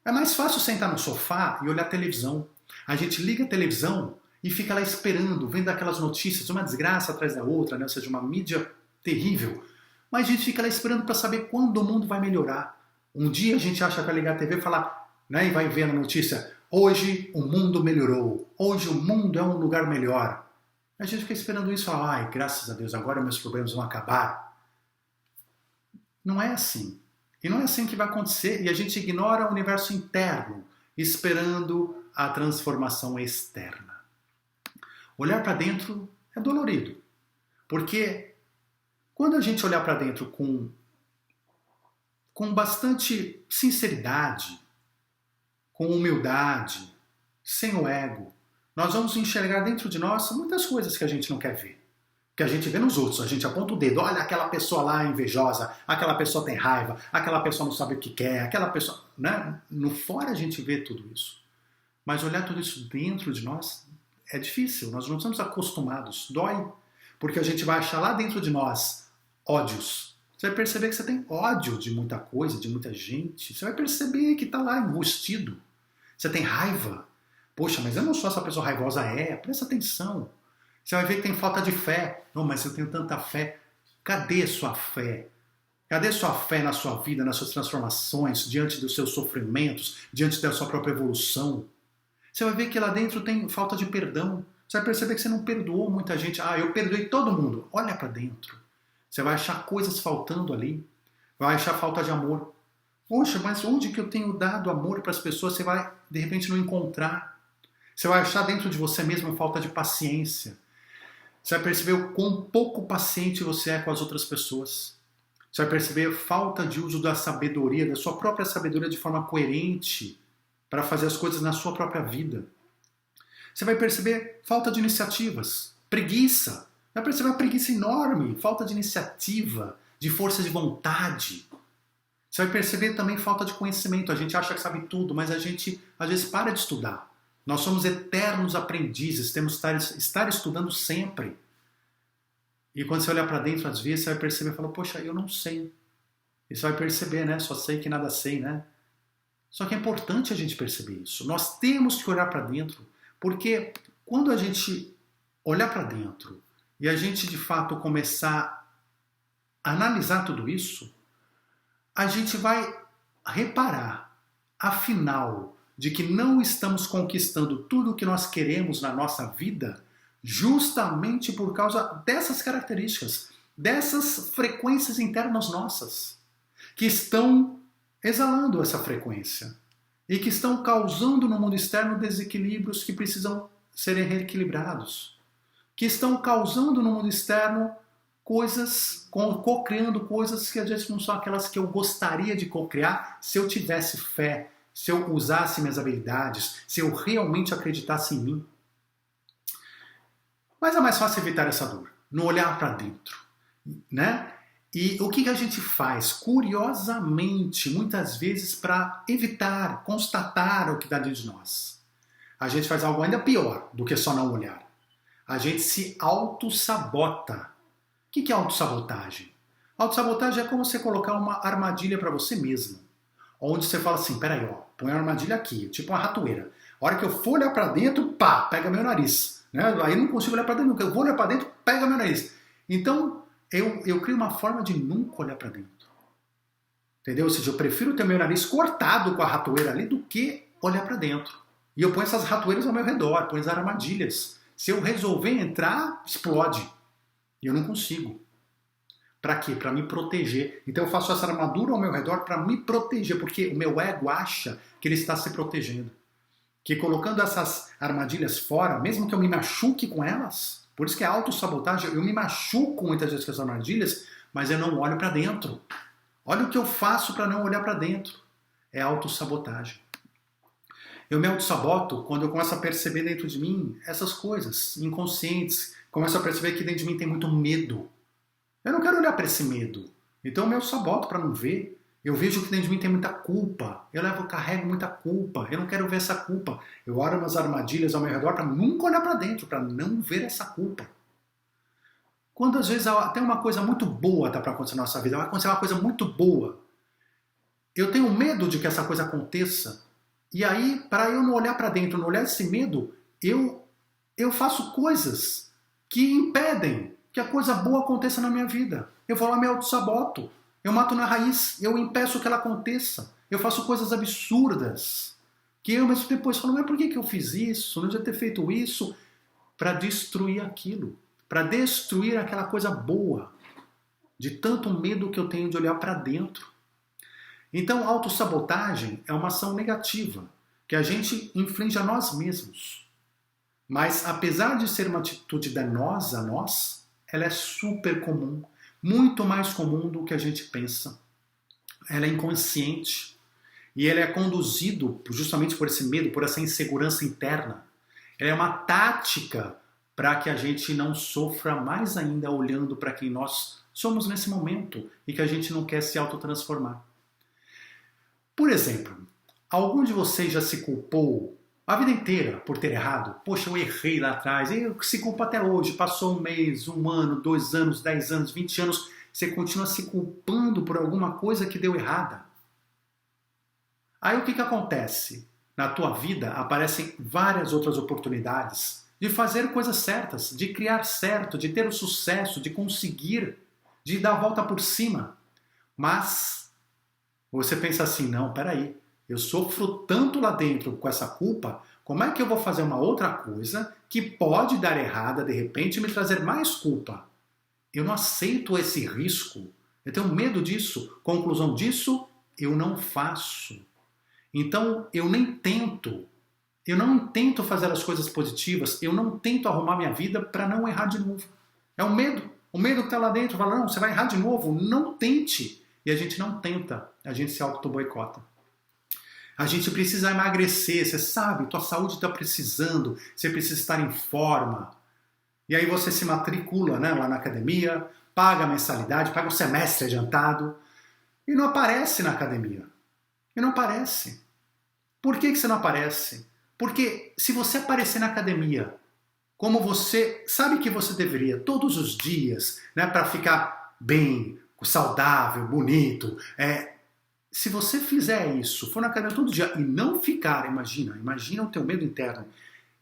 É mais fácil sentar no sofá e olhar televisão. A gente liga a televisão e fica lá esperando, vendo aquelas notícias, uma desgraça atrás da outra, né? Ou seja, uma mídia terrível. Mas a gente fica lá esperando para saber quando o mundo vai melhorar. Um dia a gente acha que vai ligar a TV e falar, né, e vai ver na notícia, hoje o mundo melhorou, hoje o mundo é um lugar melhor. A gente fica esperando isso e fala, ai, graças a Deus, agora meus problemas vão acabar. Não é assim. E não é assim que vai acontecer. E a gente ignora o universo interno, esperando a transformação externa. Olhar para dentro é dolorido. Porque quando a gente olhar para dentro com bastante sinceridade, com humildade, sem o ego, nós vamos enxergar dentro de nós muitas coisas que a gente não quer ver. Que a gente vê nos outros, a gente aponta o dedo, olha aquela pessoa lá invejosa, aquela pessoa tem raiva, aquela pessoa não sabe o que quer, aquela pessoa... Né? No fora a gente vê tudo isso. Mas olhar tudo isso dentro de nós é difícil, nós não estamos acostumados, dói. Porque a gente vai achar lá dentro de nós ódios. Você vai perceber que você tem ódio de muita coisa, de muita gente. Você vai perceber que está lá enrustido. Você tem raiva. Poxa, mas eu não sou essa pessoa raivosa. Presta atenção. Você vai ver que tem falta de fé. Não, mas eu tenho tanta fé. Cadê sua fé? Cadê sua fé na sua vida, nas suas transformações, diante dos seus sofrimentos, diante da sua própria evolução? Você vai ver que lá dentro tem falta de perdão. Você vai perceber que você não perdoou muita gente. Eu perdoei todo mundo. Olha para dentro. Você vai achar coisas faltando ali. Vai achar falta de amor. Poxa, mas onde que eu tenho dado amor para as pessoas? Você vai, de repente, não encontrar. Você vai achar dentro de você mesmo falta de paciência. Você vai perceber o quão pouco paciente você é com as outras pessoas. Você vai perceber falta de uso da sabedoria, da sua própria sabedoria de forma coerente para fazer as coisas na sua própria vida. Você vai perceber falta de iniciativas, preguiça. Vai perceber uma preguiça enorme, falta de iniciativa, de força de vontade. Você vai perceber também falta de conhecimento. A gente acha que sabe tudo, mas a gente às vezes para de estudar. Nós somos eternos aprendizes, temos que estar estudando sempre. E quando você olhar para dentro, às vezes, você vai perceber e falar, poxa, eu não sei. E você vai perceber, né? Só sei que nada sei, né? Só que é importante a gente perceber isso. Nós temos que olhar para dentro, porque quando a gente olhar para dentro e a gente, de fato, começar a analisar tudo isso, a gente vai reparar, afinal, de que não estamos conquistando tudo o que nós queremos na nossa vida justamente por causa dessas características, dessas frequências internas nossas, que estão exalando essa frequência e que estão causando no mundo externo desequilíbrios que precisam serem reequilibrados, que estão causando no mundo externo coisas, co-criando coisas que às vezes não são aquelas que eu gostaria de co-criar se eu tivesse fé, se eu usasse minhas habilidades, se eu realmente acreditasse em mim. Mas é mais fácil evitar essa dor, no olhar para dentro, né? E o que a gente faz, curiosamente, muitas vezes, para evitar, constatar o que está dentro de nós? A gente faz algo ainda pior do que só não olhar. A gente se auto-sabota. O que é autossabotagem? Autossabotagem é como você colocar uma armadilha para você mesmo. Onde você fala assim, peraí, ó, põe a armadilha aqui, tipo uma ratoeira. A hora que eu for olhar para dentro, pá, pega meu nariz. Né? Aí eu não consigo olhar para dentro, eu vou olhar para dentro, pega meu nariz. Então, eu crio uma forma de nunca olhar para dentro. Entendeu? Ou seja, eu prefiro ter meu nariz cortado com a ratoeira ali do que olhar para dentro. E eu ponho essas ratoeiras ao meu redor, ponho as armadilhas. Se eu resolver entrar, explode. E eu não consigo. Para quê? Para me proteger. Então eu faço essa armadura ao meu redor para me proteger, porque o meu ego acha que ele está se protegendo. Que colocando essas armadilhas fora, mesmo que eu me machuque com elas, por isso que é autossabotagem, eu me machuco muitas vezes com as armadilhas, mas eu não olho para dentro. Olha o que eu faço para não olhar para dentro. É autossabotagem. Eu me autossaboto quando eu começo a perceber dentro de mim essas coisas inconscientes, começo a perceber que dentro de mim tem muito medo. Eu não quero olhar para esse medo. Então eu me autossaboto para não ver. Eu vejo que dentro de mim tem muita culpa. Eu carrego muita culpa. Eu não quero ver essa culpa. Eu olho umas armadilhas ao meu redor para nunca olhar para dentro, para não ver essa culpa. Quando às vezes até uma coisa muito boa está para acontecer na nossa vida, vai acontecer uma coisa muito boa. Eu tenho medo de que essa coisa aconteça. E aí, para eu não olhar para dentro, não olhar esse medo, eu faço coisas que impedem que a coisa boa aconteça na minha vida. Eu vou lá e me autossaboto. Eu mato na raiz, eu impeço que ela aconteça. Eu faço coisas absurdas. Que eu mesmo depois falo, mas por que eu fiz isso? Não devia ter feito isso. Para destruir aquilo. Para destruir aquela coisa boa. De tanto medo que eu tenho de olhar para dentro. Então, autossabotagem é uma ação negativa. Que a gente inflige a nós mesmos. Mas, apesar de ser uma atitude danosa a nós, ela é super comum. Muito mais comum do que a gente pensa. Ela é inconsciente e ela é conduzido justamente por esse medo, por essa insegurança interna. Ela é uma tática para que a gente não sofra mais ainda olhando para quem nós somos nesse momento e que a gente não quer se autotransformar. Por exemplo, algum de vocês já se culpou a vida inteira por ter errado? Poxa, eu errei lá atrás. E se culpa até hoje. Passou um mês, 1 ano, 2 anos, 10 anos, 20 anos. Você continua se culpando por alguma coisa que deu errada. Aí o que acontece? Na tua vida aparecem várias outras oportunidades de fazer coisas certas, de criar certo, de ter o sucesso, de conseguir, de dar a volta por cima. Mas você pensa assim, não, peraí. Eu sofro tanto lá dentro com essa culpa, como é que eu vou fazer uma outra coisa que pode dar errada, de repente, e me trazer mais culpa? Eu não aceito esse risco. Eu tenho medo disso. Conclusão disso, eu não faço. Então, eu nem tento. Eu não tento fazer as coisas positivas. Eu não tento arrumar minha vida para não errar de novo. É o medo. O medo que está lá dentro. Fala, não, você vai errar de novo. Não tente. E a gente não tenta. A gente se auto-boicota. A gente precisa emagrecer, você sabe, tua saúde está precisando, você precisa estar em forma. E aí você se matricula, né, lá na academia, paga a mensalidade, paga o semestre adiantado e não aparece na academia. E não aparece. Por que você não aparece? Porque se você aparecer na academia como você sabe que você deveria todos os dias, né, para ficar bem, saudável, bonito. Se você fizer isso, for na academia todo dia e não ficar, imagina o teu medo interno.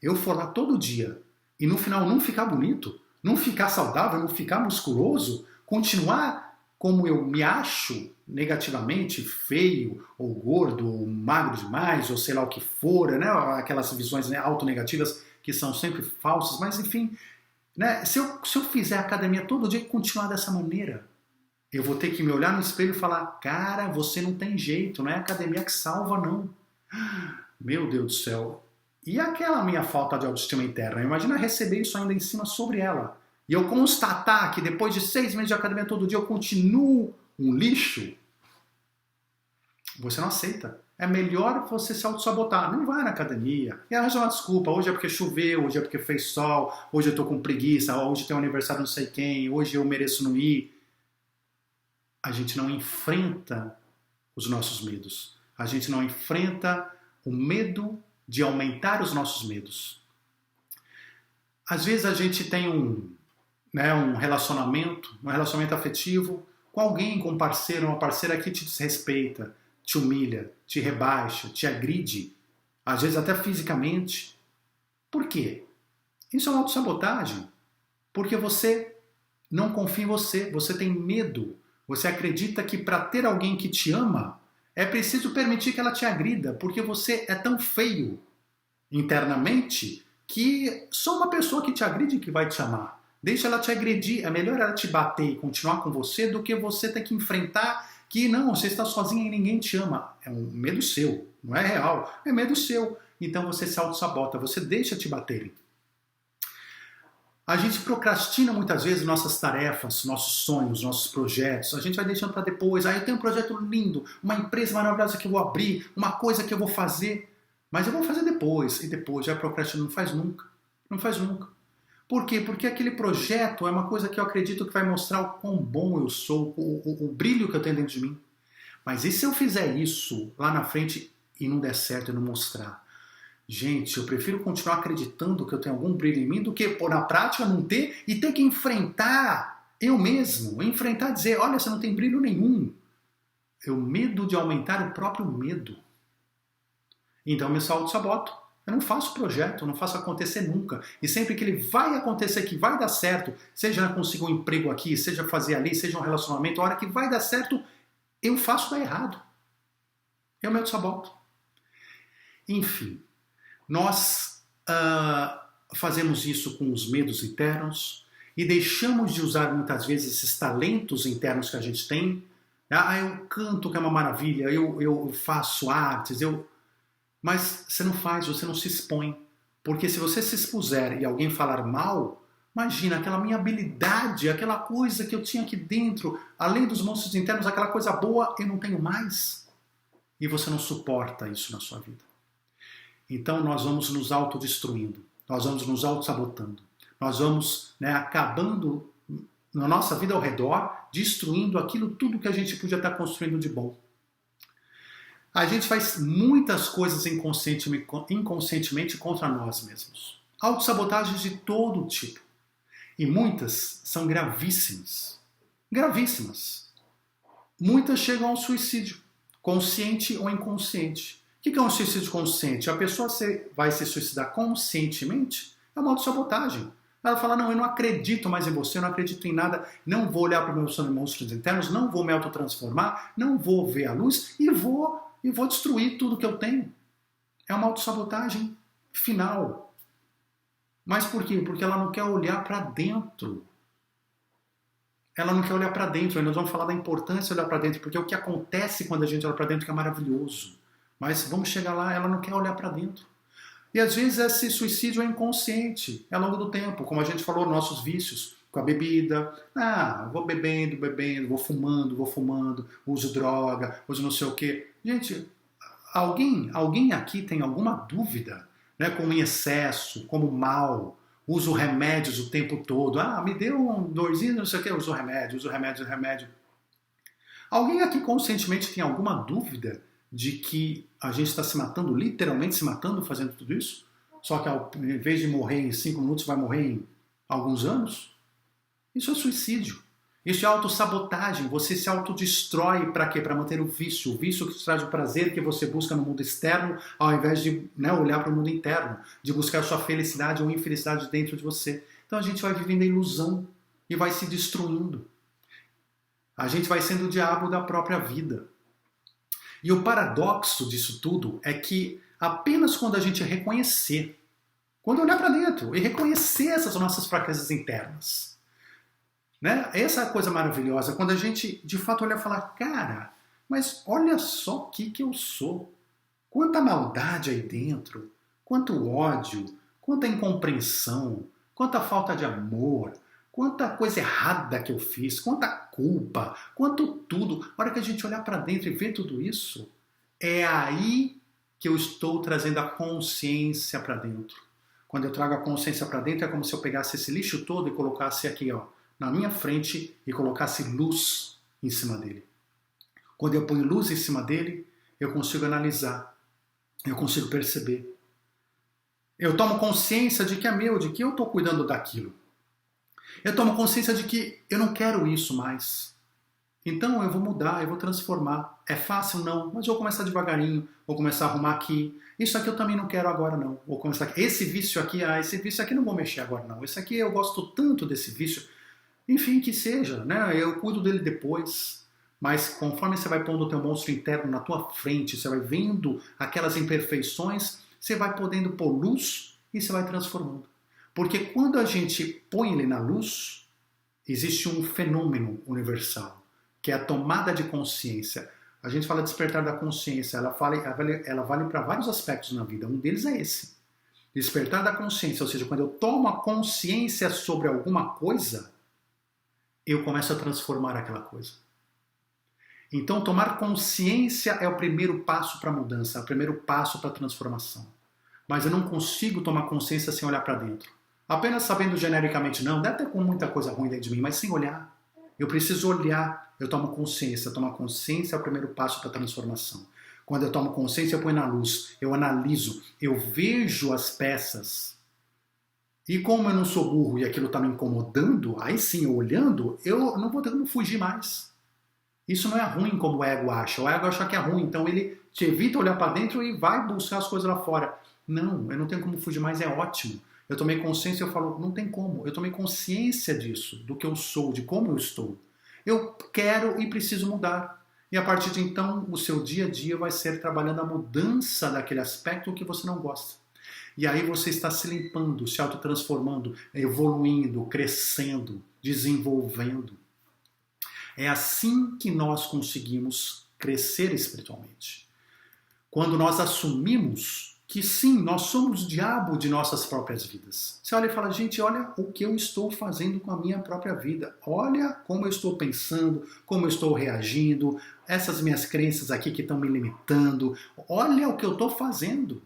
Eu for lá todo dia e no final não ficar bonito, não ficar saudável, não ficar musculoso, continuar como eu me acho negativamente, feio, ou gordo, ou magro demais, ou sei lá o que for, né? Aquelas visões, né, autonegativas que são sempre falsas, mas enfim, né? Se eu fizer academia todo dia e continuar dessa maneira, eu vou ter que me olhar no espelho e falar, cara, você não tem jeito, não é a academia que salva, não. Meu Deus do céu. E aquela minha falta de autoestima interna? Imagina receber isso ainda em cima sobre ela. E eu constatar que depois de 6 meses de academia todo dia eu continuo um lixo. Você não aceita. É melhor você se auto-sabotar. Não vai na academia. E arranja uma desculpa. Hoje é porque choveu, hoje é porque fez sol, hoje eu tô com preguiça, hoje tem um aniversário não sei quem, hoje eu mereço não ir. A gente não enfrenta os nossos medos. A gente não enfrenta o medo de aumentar os nossos medos. Às vezes a gente tem um relacionamento afetivo com alguém, com um parceiro, uma parceira que te desrespeita, te humilha, te rebaixa, te agride, às vezes até fisicamente. Por quê? Isso é uma autossabotagem. Porque você não confia em você, você tem medo. Você acredita que para ter alguém que te ama, é preciso permitir que ela te agrida, porque você é tão feio internamente que só uma pessoa que te agride que vai te amar. Deixa ela te agredir, é melhor ela te bater e continuar com você do que você ter que enfrentar que não, você está sozinha e ninguém te ama. É um medo seu, não é real, é medo seu. Então você se auto-sabota, você deixa te baterem. A gente procrastina muitas vezes nossas tarefas, nossos sonhos, nossos projetos. A gente vai deixando para depois. Eu tenho um projeto lindo, uma empresa maravilhosa que eu vou abrir, uma coisa que eu vou fazer. Mas eu vou fazer depois. E depois, já procrastina, não faz nunca. Não faz nunca. Por quê? Porque aquele projeto é uma coisa que eu acredito que vai mostrar o quão bom eu sou, o brilho que eu tenho dentro de mim. Mas e se eu fizer isso lá na frente e não der certo e não mostrar? Gente, eu prefiro continuar acreditando que eu tenho algum brilho em mim do que, pôr na prática, não ter e ter que enfrentar eu mesmo. Enfrentar e dizer, olha, você não tem brilho nenhum. Eu medo de aumentar o próprio medo. Então eu me auto-saboto. Eu não faço projeto, eu não faço acontecer nunca. E sempre que ele vai acontecer, que vai dar certo, seja conseguir um emprego aqui, seja fazer ali, seja um relacionamento, a hora que vai dar certo, eu faço dar errado. Eu me auto-saboto. Enfim. Nós fazemos isso com os medos internos e deixamos de usar muitas vezes esses talentos internos que a gente tem. Eu canto, que é uma maravilha, eu faço artes, mas você não faz, você não se expõe. Porque se você se expuser e alguém falar mal, imagina aquela minha habilidade, aquela coisa que eu tinha aqui dentro, além dos monstros internos, aquela coisa boa, eu não tenho mais. E você não suporta isso na sua vida. Então nós vamos nos autodestruindo, nós vamos nos autossabotando, nós vamos acabando na nossa vida ao redor, destruindo aquilo tudo que a gente podia estar construindo de bom. A gente faz muitas coisas inconscientemente contra nós mesmos. Autossabotagens de todo tipo. E muitas são gravíssimas. Gravíssimas. Muitas chegam ao suicídio, consciente ou inconsciente. O que é um suicídio consciente? A pessoa vai se suicidar conscientemente? É uma autossabotagem. Ela fala, não, eu não acredito mais em você, eu não acredito em nada, não vou olhar para os meus monstros internos, não vou me autotransformar, não vou ver a luz e vou destruir tudo que eu tenho. É uma autossabotagem final. Mas por quê? Porque ela não quer olhar para dentro. Ela não quer olhar para dentro. E nós vamos falar da importância de olhar para dentro, porque o que acontece quando a gente olha para dentro é maravilhoso. Mas vamos chegar lá, ela não quer olhar para dentro. E às vezes esse suicídio é inconsciente, ao longo do tempo, como a gente falou, nossos vícios, com a bebida. Vou bebendo, vou fumando, uso droga, uso não sei o quê. Gente, alguém aqui tem alguma dúvida, né, como em excesso, como mal, uso remédios o tempo todo. Me deu um dorzinho, não sei o quê, uso remédio. Alguém aqui conscientemente tem alguma dúvida de que a gente está se matando, literalmente se matando, fazendo tudo isso? só que em vez de morrer em 5 minutos, vai morrer em alguns anos? Isso é suicídio. Isso é autossabotagem. Você se autodestrói para quê? Para manter o vício. O vício que te traz o prazer que você busca no mundo externo, ao invés de olhar para o mundo interno, de buscar a sua felicidade ou infelicidade dentro de você. Então a gente vai vivendo a ilusão e vai se destruindo. A gente vai sendo o diabo da própria vida. E o paradoxo disso tudo é que apenas quando a gente reconhecer, quando olhar para dentro e reconhecer essas nossas fraquezas internas, né? Essa é a coisa maravilhosa, quando a gente de fato olhar e falar, cara, mas olha só o que eu sou. Quanta maldade aí dentro, quanto ódio, quanta incompreensão, quanta falta de amor, quanta coisa errada que eu fiz, quanta culpa, quanto tudo. A hora que a gente olhar para dentro e ver tudo isso, é aí que eu estou trazendo a consciência para dentro. Quando eu trago a consciência para dentro, é como se eu pegasse esse lixo todo e colocasse aqui, ó, na minha frente e colocasse luz em cima dele. Quando eu ponho luz em cima dele, eu consigo analisar, eu consigo perceber. Eu tomo consciência de que é meu, de que eu estou cuidando daquilo. Eu tomo consciência de que eu não quero isso mais. Então eu vou mudar, eu vou transformar. É fácil? Não, mas eu vou começar devagarinho, vou começar a arrumar aqui. Isso aqui eu também não quero agora não. Vou começar aqui. Esse vício aqui não vou mexer agora não. Esse aqui eu gosto tanto desse vício. Enfim, que seja, né? Eu cuido dele depois. Mas conforme você vai pondo o teu monstro interno na tua frente, você vai vendo aquelas imperfeições, você vai podendo pôr luz e você vai transformando. Porque quando a gente põe ele na luz, existe um fenômeno universal, que é a tomada de consciência. A gente fala despertar da consciência, ela vale para vários aspectos na vida. Um deles é esse. Despertar da consciência, ou seja, quando eu tomo a consciência sobre alguma coisa, eu começo a transformar aquela coisa. Então, tomar consciência é o primeiro passo para a mudança, é o primeiro passo para a transformação. Mas eu não consigo tomar consciência sem olhar para dentro. Apenas sabendo genericamente, não, deve ter com muita coisa ruim dentro de mim, mas sem olhar. Eu preciso olhar, eu tomo consciência. Tomar consciência é o primeiro passo para a transformação. Quando eu tomo consciência, eu ponho na luz, eu analiso, eu vejo as peças. E como eu não sou burro e aquilo está me incomodando, aí sim, eu olhando, eu não vou tentando fugir mais. Isso não é ruim como o ego acha. O ego acha que é ruim, então ele te evita olhar para dentro e vai buscar as coisas lá fora. Não, eu não tenho como fugir mais, é ótimo. Eu tomei consciência e eu falo, não tem como. Eu tomei consciência disso, do que eu sou, de como eu estou. Eu quero e preciso mudar. E a partir de então, o seu dia a dia vai ser trabalhando a mudança daquele aspecto que você não gosta. E aí você está se limpando, se autotransformando, evoluindo, crescendo, desenvolvendo. É assim que nós conseguimos crescer espiritualmente. Quando nós assumimos que sim, nós somos o diabo de nossas próprias vidas. Você olha e fala, gente, olha o que eu estou fazendo com a minha própria vida. Olha como eu estou pensando, como eu estou reagindo, essas minhas crenças aqui que estão me limitando. Olha o que eu estou fazendo.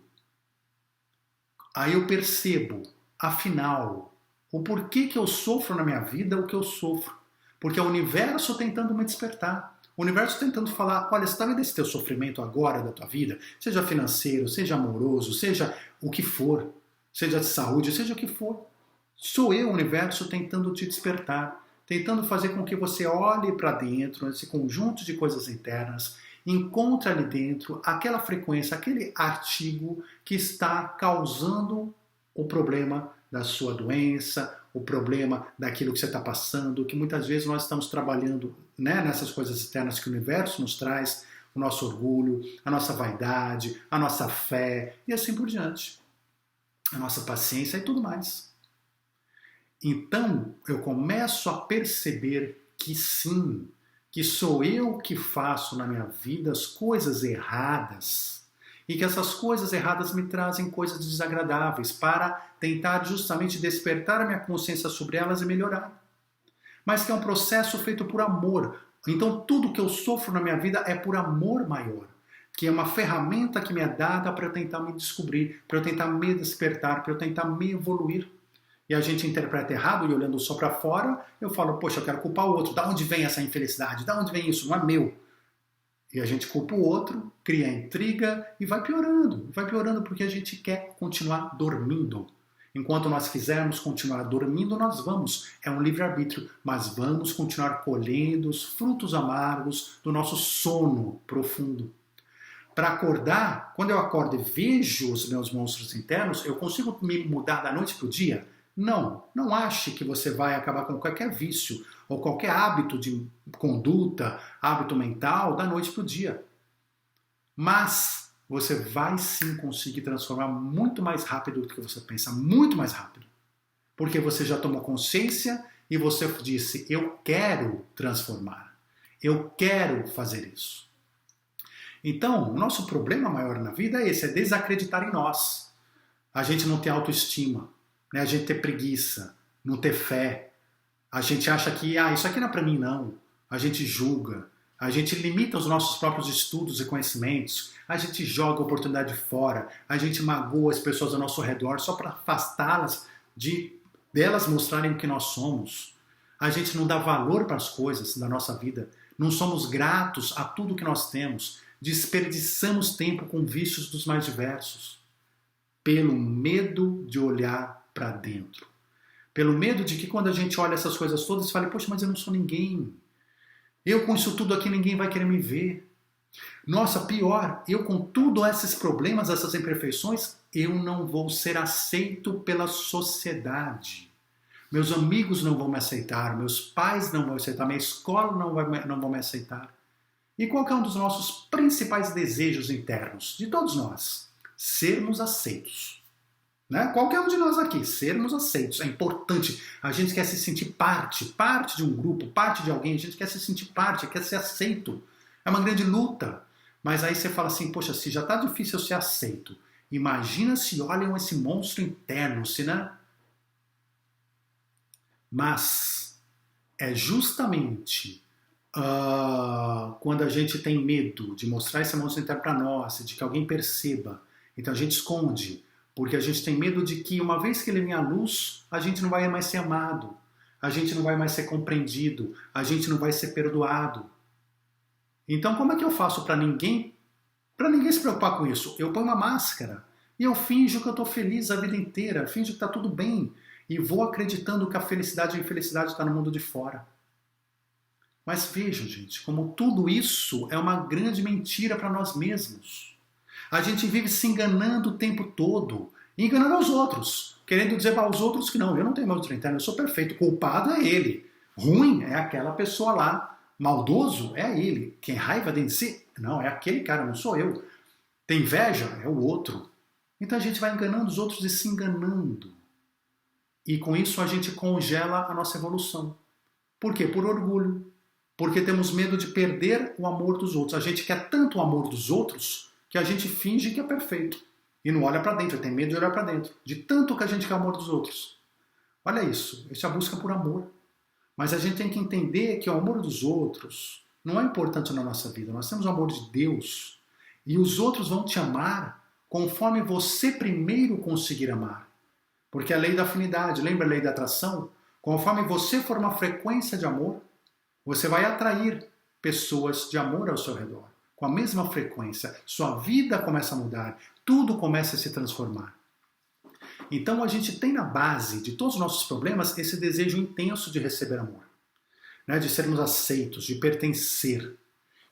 Aí eu percebo, afinal, o porquê que eu sofro na minha vida, o que eu sofro. Porque é o universo tentando me despertar. O universo tentando falar, olha, você está vendo esse teu sofrimento agora da tua vida? Seja financeiro, seja amoroso, seja o que for, seja de saúde, seja o que for. Sou eu, o universo, tentando te despertar, tentando fazer com que você olhe para dentro, esse conjunto de coisas internas, encontre ali dentro aquela frequência, aquele artigo que está causando o problema da sua doença, o problema daquilo que você está passando, que muitas vezes nós estamos trabalhando, né, nessas coisas externas que o universo nos traz, o nosso orgulho, a nossa vaidade, a nossa fé e assim por diante. A nossa paciência e tudo mais. Então, eu começo a perceber que sim, que sou eu que faço na minha vida as coisas erradas e que essas coisas erradas me trazem coisas desagradáveis para tentar justamente despertar a minha consciência sobre elas e melhorar. Mas que é um processo feito por amor. Então tudo que eu sofro na minha vida é por amor maior, que é uma ferramenta que me é dada para eu tentar me descobrir, para eu tentar me despertar, para eu tentar me evoluir. E a gente interpreta errado e olhando só para fora, eu falo, poxa, eu quero culpar o outro. Da onde vem essa infelicidade? Da onde vem isso? Não é meu. E a gente culpa o outro, cria intriga e vai piorando. Vai piorando porque a gente quer continuar dormindo. Enquanto nós quisermos continuar dormindo, nós vamos. É um livre-arbítrio, mas vamos continuar colhendo os frutos amargos do nosso sono profundo. Para acordar, quando eu acordo e vejo os meus monstros internos, eu consigo me mudar da noite para o dia? Não, não ache que você vai acabar com qualquer vício ou qualquer hábito de conduta, hábito mental, da noite para o dia. Mas você vai sim conseguir transformar muito mais rápido do que você pensa, muito mais rápido. Porque você já tomou consciência e você disse, eu quero transformar, eu quero fazer isso. Então, o nosso problema maior na vida é esse, é desacreditar em nós. A gente não ter autoestima, né? A gente ter preguiça, não ter fé. A gente acha que, isso aqui não é para mim não. A gente julga, a gente limita os nossos próprios estudos e conhecimentos, a gente joga a oportunidade fora, a gente magoa as pessoas ao nosso redor só para afastá-las delas mostrarem o que nós somos. A gente não dá valor para as coisas da nossa vida, não somos gratos a tudo que nós temos. Desperdiçamos tempo com vícios dos mais diversos, pelo medo de olhar para dentro. Pelo medo de que quando a gente olha essas coisas todas, fale, poxa, mas eu não sou ninguém. Eu com isso tudo aqui, ninguém vai querer me ver. Nossa, pior, eu com tudo esses problemas, essas imperfeições, eu não vou ser aceito pela sociedade. Meus amigos não vão me aceitar, meus pais não vão me aceitar, minha escola não vai me aceitar. E qual que é um dos nossos principais desejos internos, de todos nós? Sermos aceitos. Né? Qualquer um de nós aqui, sermos aceitos. É importante. A gente quer se sentir parte de um grupo, parte de alguém. A gente quer se sentir parte, quer ser aceito. É uma grande luta. Mas aí você fala assim, poxa, se já está difícil eu ser aceito, imagina se olham esse monstro interno, né? Mas é justamente quando a gente tem medo de mostrar esse monstro interno para nós, de que alguém perceba, então a gente esconde, porque a gente tem medo de que uma vez que ele vem à luz, a gente não vai mais ser amado, a gente não vai mais ser compreendido, a gente não vai ser perdoado. Então como é que eu faço para ninguém se preocupar com isso? Eu ponho uma máscara e eu finjo que eu estou feliz a vida inteira, finjo que está tudo bem e vou acreditando que a felicidade e a infelicidade está no mundo de fora. Mas vejam, gente, como tudo isso é uma grande mentira para nós mesmos. A gente vive se enganando o tempo todo, enganando aos outros, querendo dizer aos outros que não, eu não tenho monstro interno, eu sou perfeito, o culpado é ele, ruim é aquela pessoa lá, maldoso é ele, quem raiva dentro de si, não, é aquele cara, não sou eu, tem inveja, é o outro. Então a gente vai enganando os outros e se enganando. E com isso a gente congela a nossa evolução. Por quê? Por orgulho. Porque temos medo de perder o amor dos outros. A gente quer tanto o amor dos outros que a gente finge que é perfeito. E não olha para dentro, tem medo de olhar para dentro. De tanto que a gente quer o amor dos outros. Olha isso, isso é a busca por amor. Mas a gente tem que entender que o amor dos outros não é importante na nossa vida. Nós temos o amor de Deus. E os outros vão te amar conforme você primeiro conseguir amar. Porque a lei da afinidade, lembra a lei da atração? Conforme você for uma frequência de amor, você vai atrair pessoas de amor ao seu redor, com a mesma frequência. Sua vida começa a mudar, tudo começa a se transformar. Então a gente tem na base de todos os nossos problemas esse desejo intenso de receber amor, né? De sermos aceitos, de pertencer.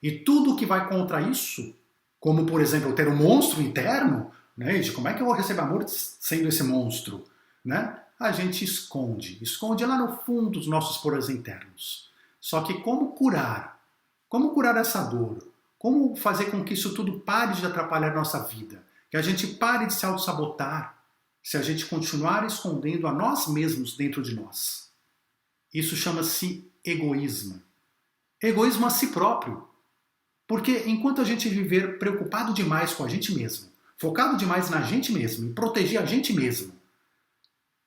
E tudo que vai contra isso, como por exemplo ter um monstro interno, né? De como é que eu vou receber amor sendo esse monstro? Né? A gente esconde lá no fundo dos nossos poros internos. Só que como curar? Como curar essa dor? Como fazer com que isso tudo pare de atrapalhar a nossa vida? Que a gente pare de se auto-sabotar se a gente continuar escondendo a nós mesmos dentro de nós. Isso chama-se egoísmo. Egoísmo a si próprio. Porque enquanto a gente viver preocupado demais com a gente mesmo, focado demais na gente mesmo, em proteger a gente mesmo,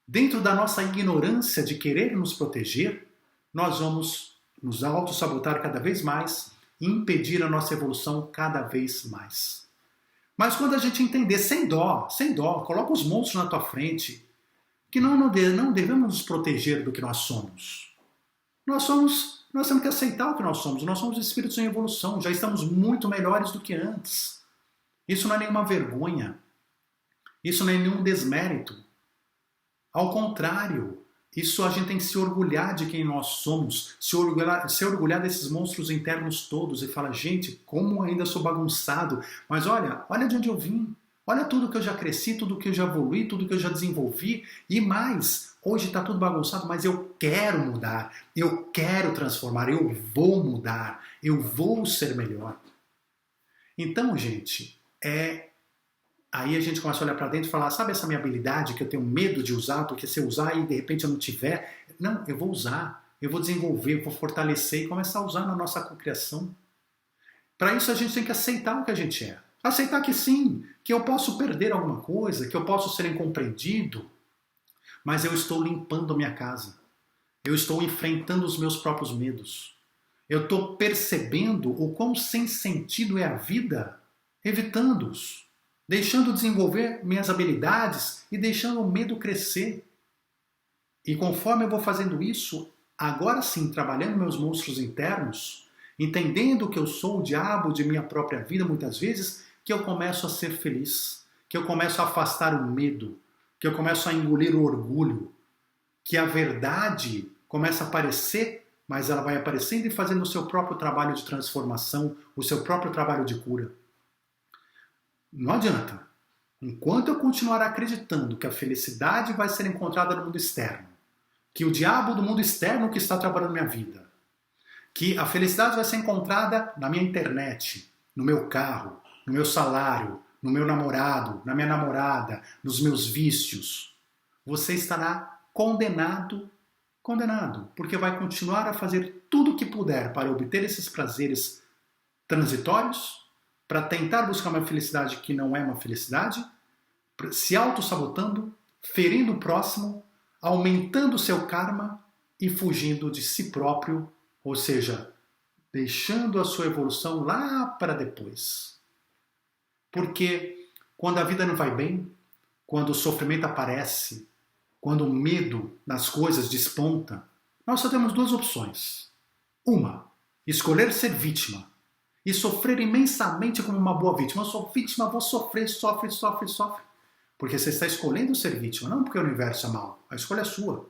dentro da nossa ignorância de querer nos proteger, nós vamos nos auto-sabotar cada vez mais e impedir a nossa evolução cada vez mais. Mas quando a gente entender, sem dó, coloca os monstros na tua frente, que não devemos nos proteger do que nós somos. Nós temos que aceitar o que nós somos. Nós somos espíritos em evolução, já estamos muito melhores do que antes. Isso não é nenhuma vergonha. Isso não é nenhum desmérito. Ao contrário, isso a gente tem que se orgulhar de quem nós somos, se orgulhar desses monstros internos todos e falar, gente, como ainda sou bagunçado, mas olha de onde eu vim, olha tudo que eu já cresci, tudo que eu já evolui, tudo que eu já desenvolvi e mais. Hoje está tudo bagunçado, mas eu quero mudar, eu quero transformar, eu vou mudar, eu vou ser melhor. Então, gente, aí a gente começa a olhar para dentro e falar, sabe essa minha habilidade que eu tenho medo de usar, porque se eu usar e de repente eu não tiver, não, eu vou usar, eu vou desenvolver, eu vou fortalecer e começar a usar na nossa cocriação. Para isso a gente tem que aceitar o que a gente é. Aceitar que sim, que eu posso perder alguma coisa, que eu posso ser incompreendido, mas eu estou limpando a minha casa. Eu estou enfrentando os meus próprios medos. Eu estou percebendo o quão sem sentido é a vida, evitando-os. Deixando desenvolver minhas habilidades e deixando o medo crescer. E conforme eu vou fazendo isso, agora sim, trabalhando meus monstros internos, entendendo que eu sou o diabo de minha própria vida muitas vezes, que eu começo a ser feliz, que eu começo a afastar o medo, que eu começo a engolir o orgulho, que a verdade começa a aparecer, mas ela vai aparecendo e fazendo o seu próprio trabalho de transformação, o seu próprio trabalho de cura. Não adianta. Enquanto eu continuar acreditando que a felicidade vai ser encontrada no mundo externo, que o diabo do mundo externo que está trabalhando na minha vida, que a felicidade vai ser encontrada na minha internet, no meu carro, no meu salário, no meu namorado, na minha namorada, nos meus vícios, você estará condenado, porque vai continuar a fazer tudo o que puder para obter esses prazeres transitórios, para tentar buscar uma felicidade que não é uma felicidade, se auto-sabotando, ferindo o próximo, aumentando o seu karma e fugindo de si próprio, ou seja, deixando a sua evolução lá para depois. Porque quando a vida não vai bem, quando o sofrimento aparece, quando o medo nas coisas desponta, nós só temos duas opções. Uma, escolher ser vítima e sofrer imensamente como uma boa vítima. Eu sou vítima, vou sofrer, sofre. Porque você está escolhendo ser vítima, não porque o universo é mau. A escolha é sua.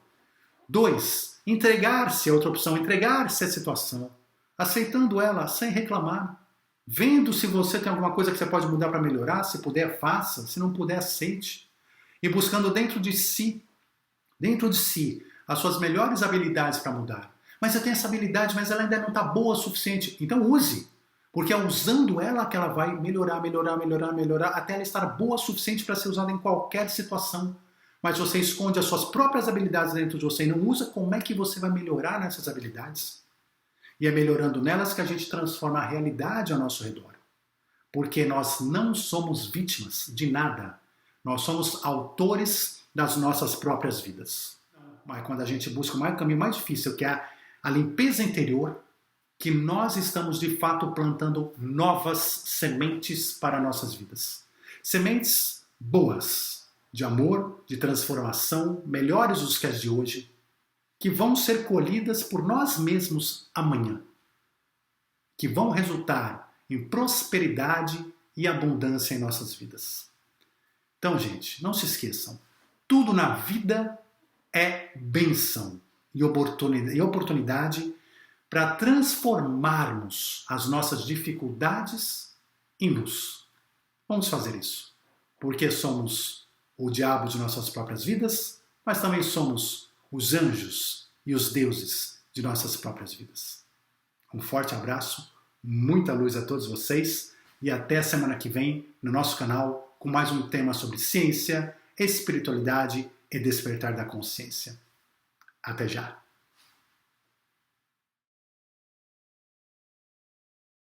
2, entregar-se, é outra opção, entregar-se à situação, aceitando ela sem reclamar, vendo se você tem alguma coisa que você pode mudar para melhorar, se puder, faça, se não puder, aceite. E buscando dentro de si, as suas melhores habilidades para mudar. Mas eu tenho essa habilidade, mas ela ainda não está boa o suficiente. Então use. Porque é usando ela que ela vai melhorar, até ela estar boa o suficiente para ser usada em qualquer situação. Mas você esconde as suas próprias habilidades dentro de você e não usa, como é que você vai melhorar nessas habilidades? E é melhorando nelas que a gente transforma a realidade ao nosso redor. Porque nós não somos vítimas de nada. Nós somos autores das nossas próprias vidas. Mas quando a gente busca o caminho mais difícil, que é a limpeza interior, que nós estamos de fato plantando novas sementes para nossas vidas. Sementes boas, de amor, de transformação, melhores do que as de hoje, que vão ser colhidas por nós mesmos amanhã, que vão resultar em prosperidade e abundância em nossas vidas. Então, gente, não se esqueçam, tudo na vida é bênção e oportunidade para transformarmos as nossas dificuldades em luz. Vamos fazer isso, porque somos o diabo de nossas próprias vidas, mas também somos os anjos e os deuses de nossas próprias vidas. Um forte abraço, muita luz a todos vocês e até semana que vem no nosso canal com mais um tema sobre ciência, espiritualidade e despertar da consciência. Até já!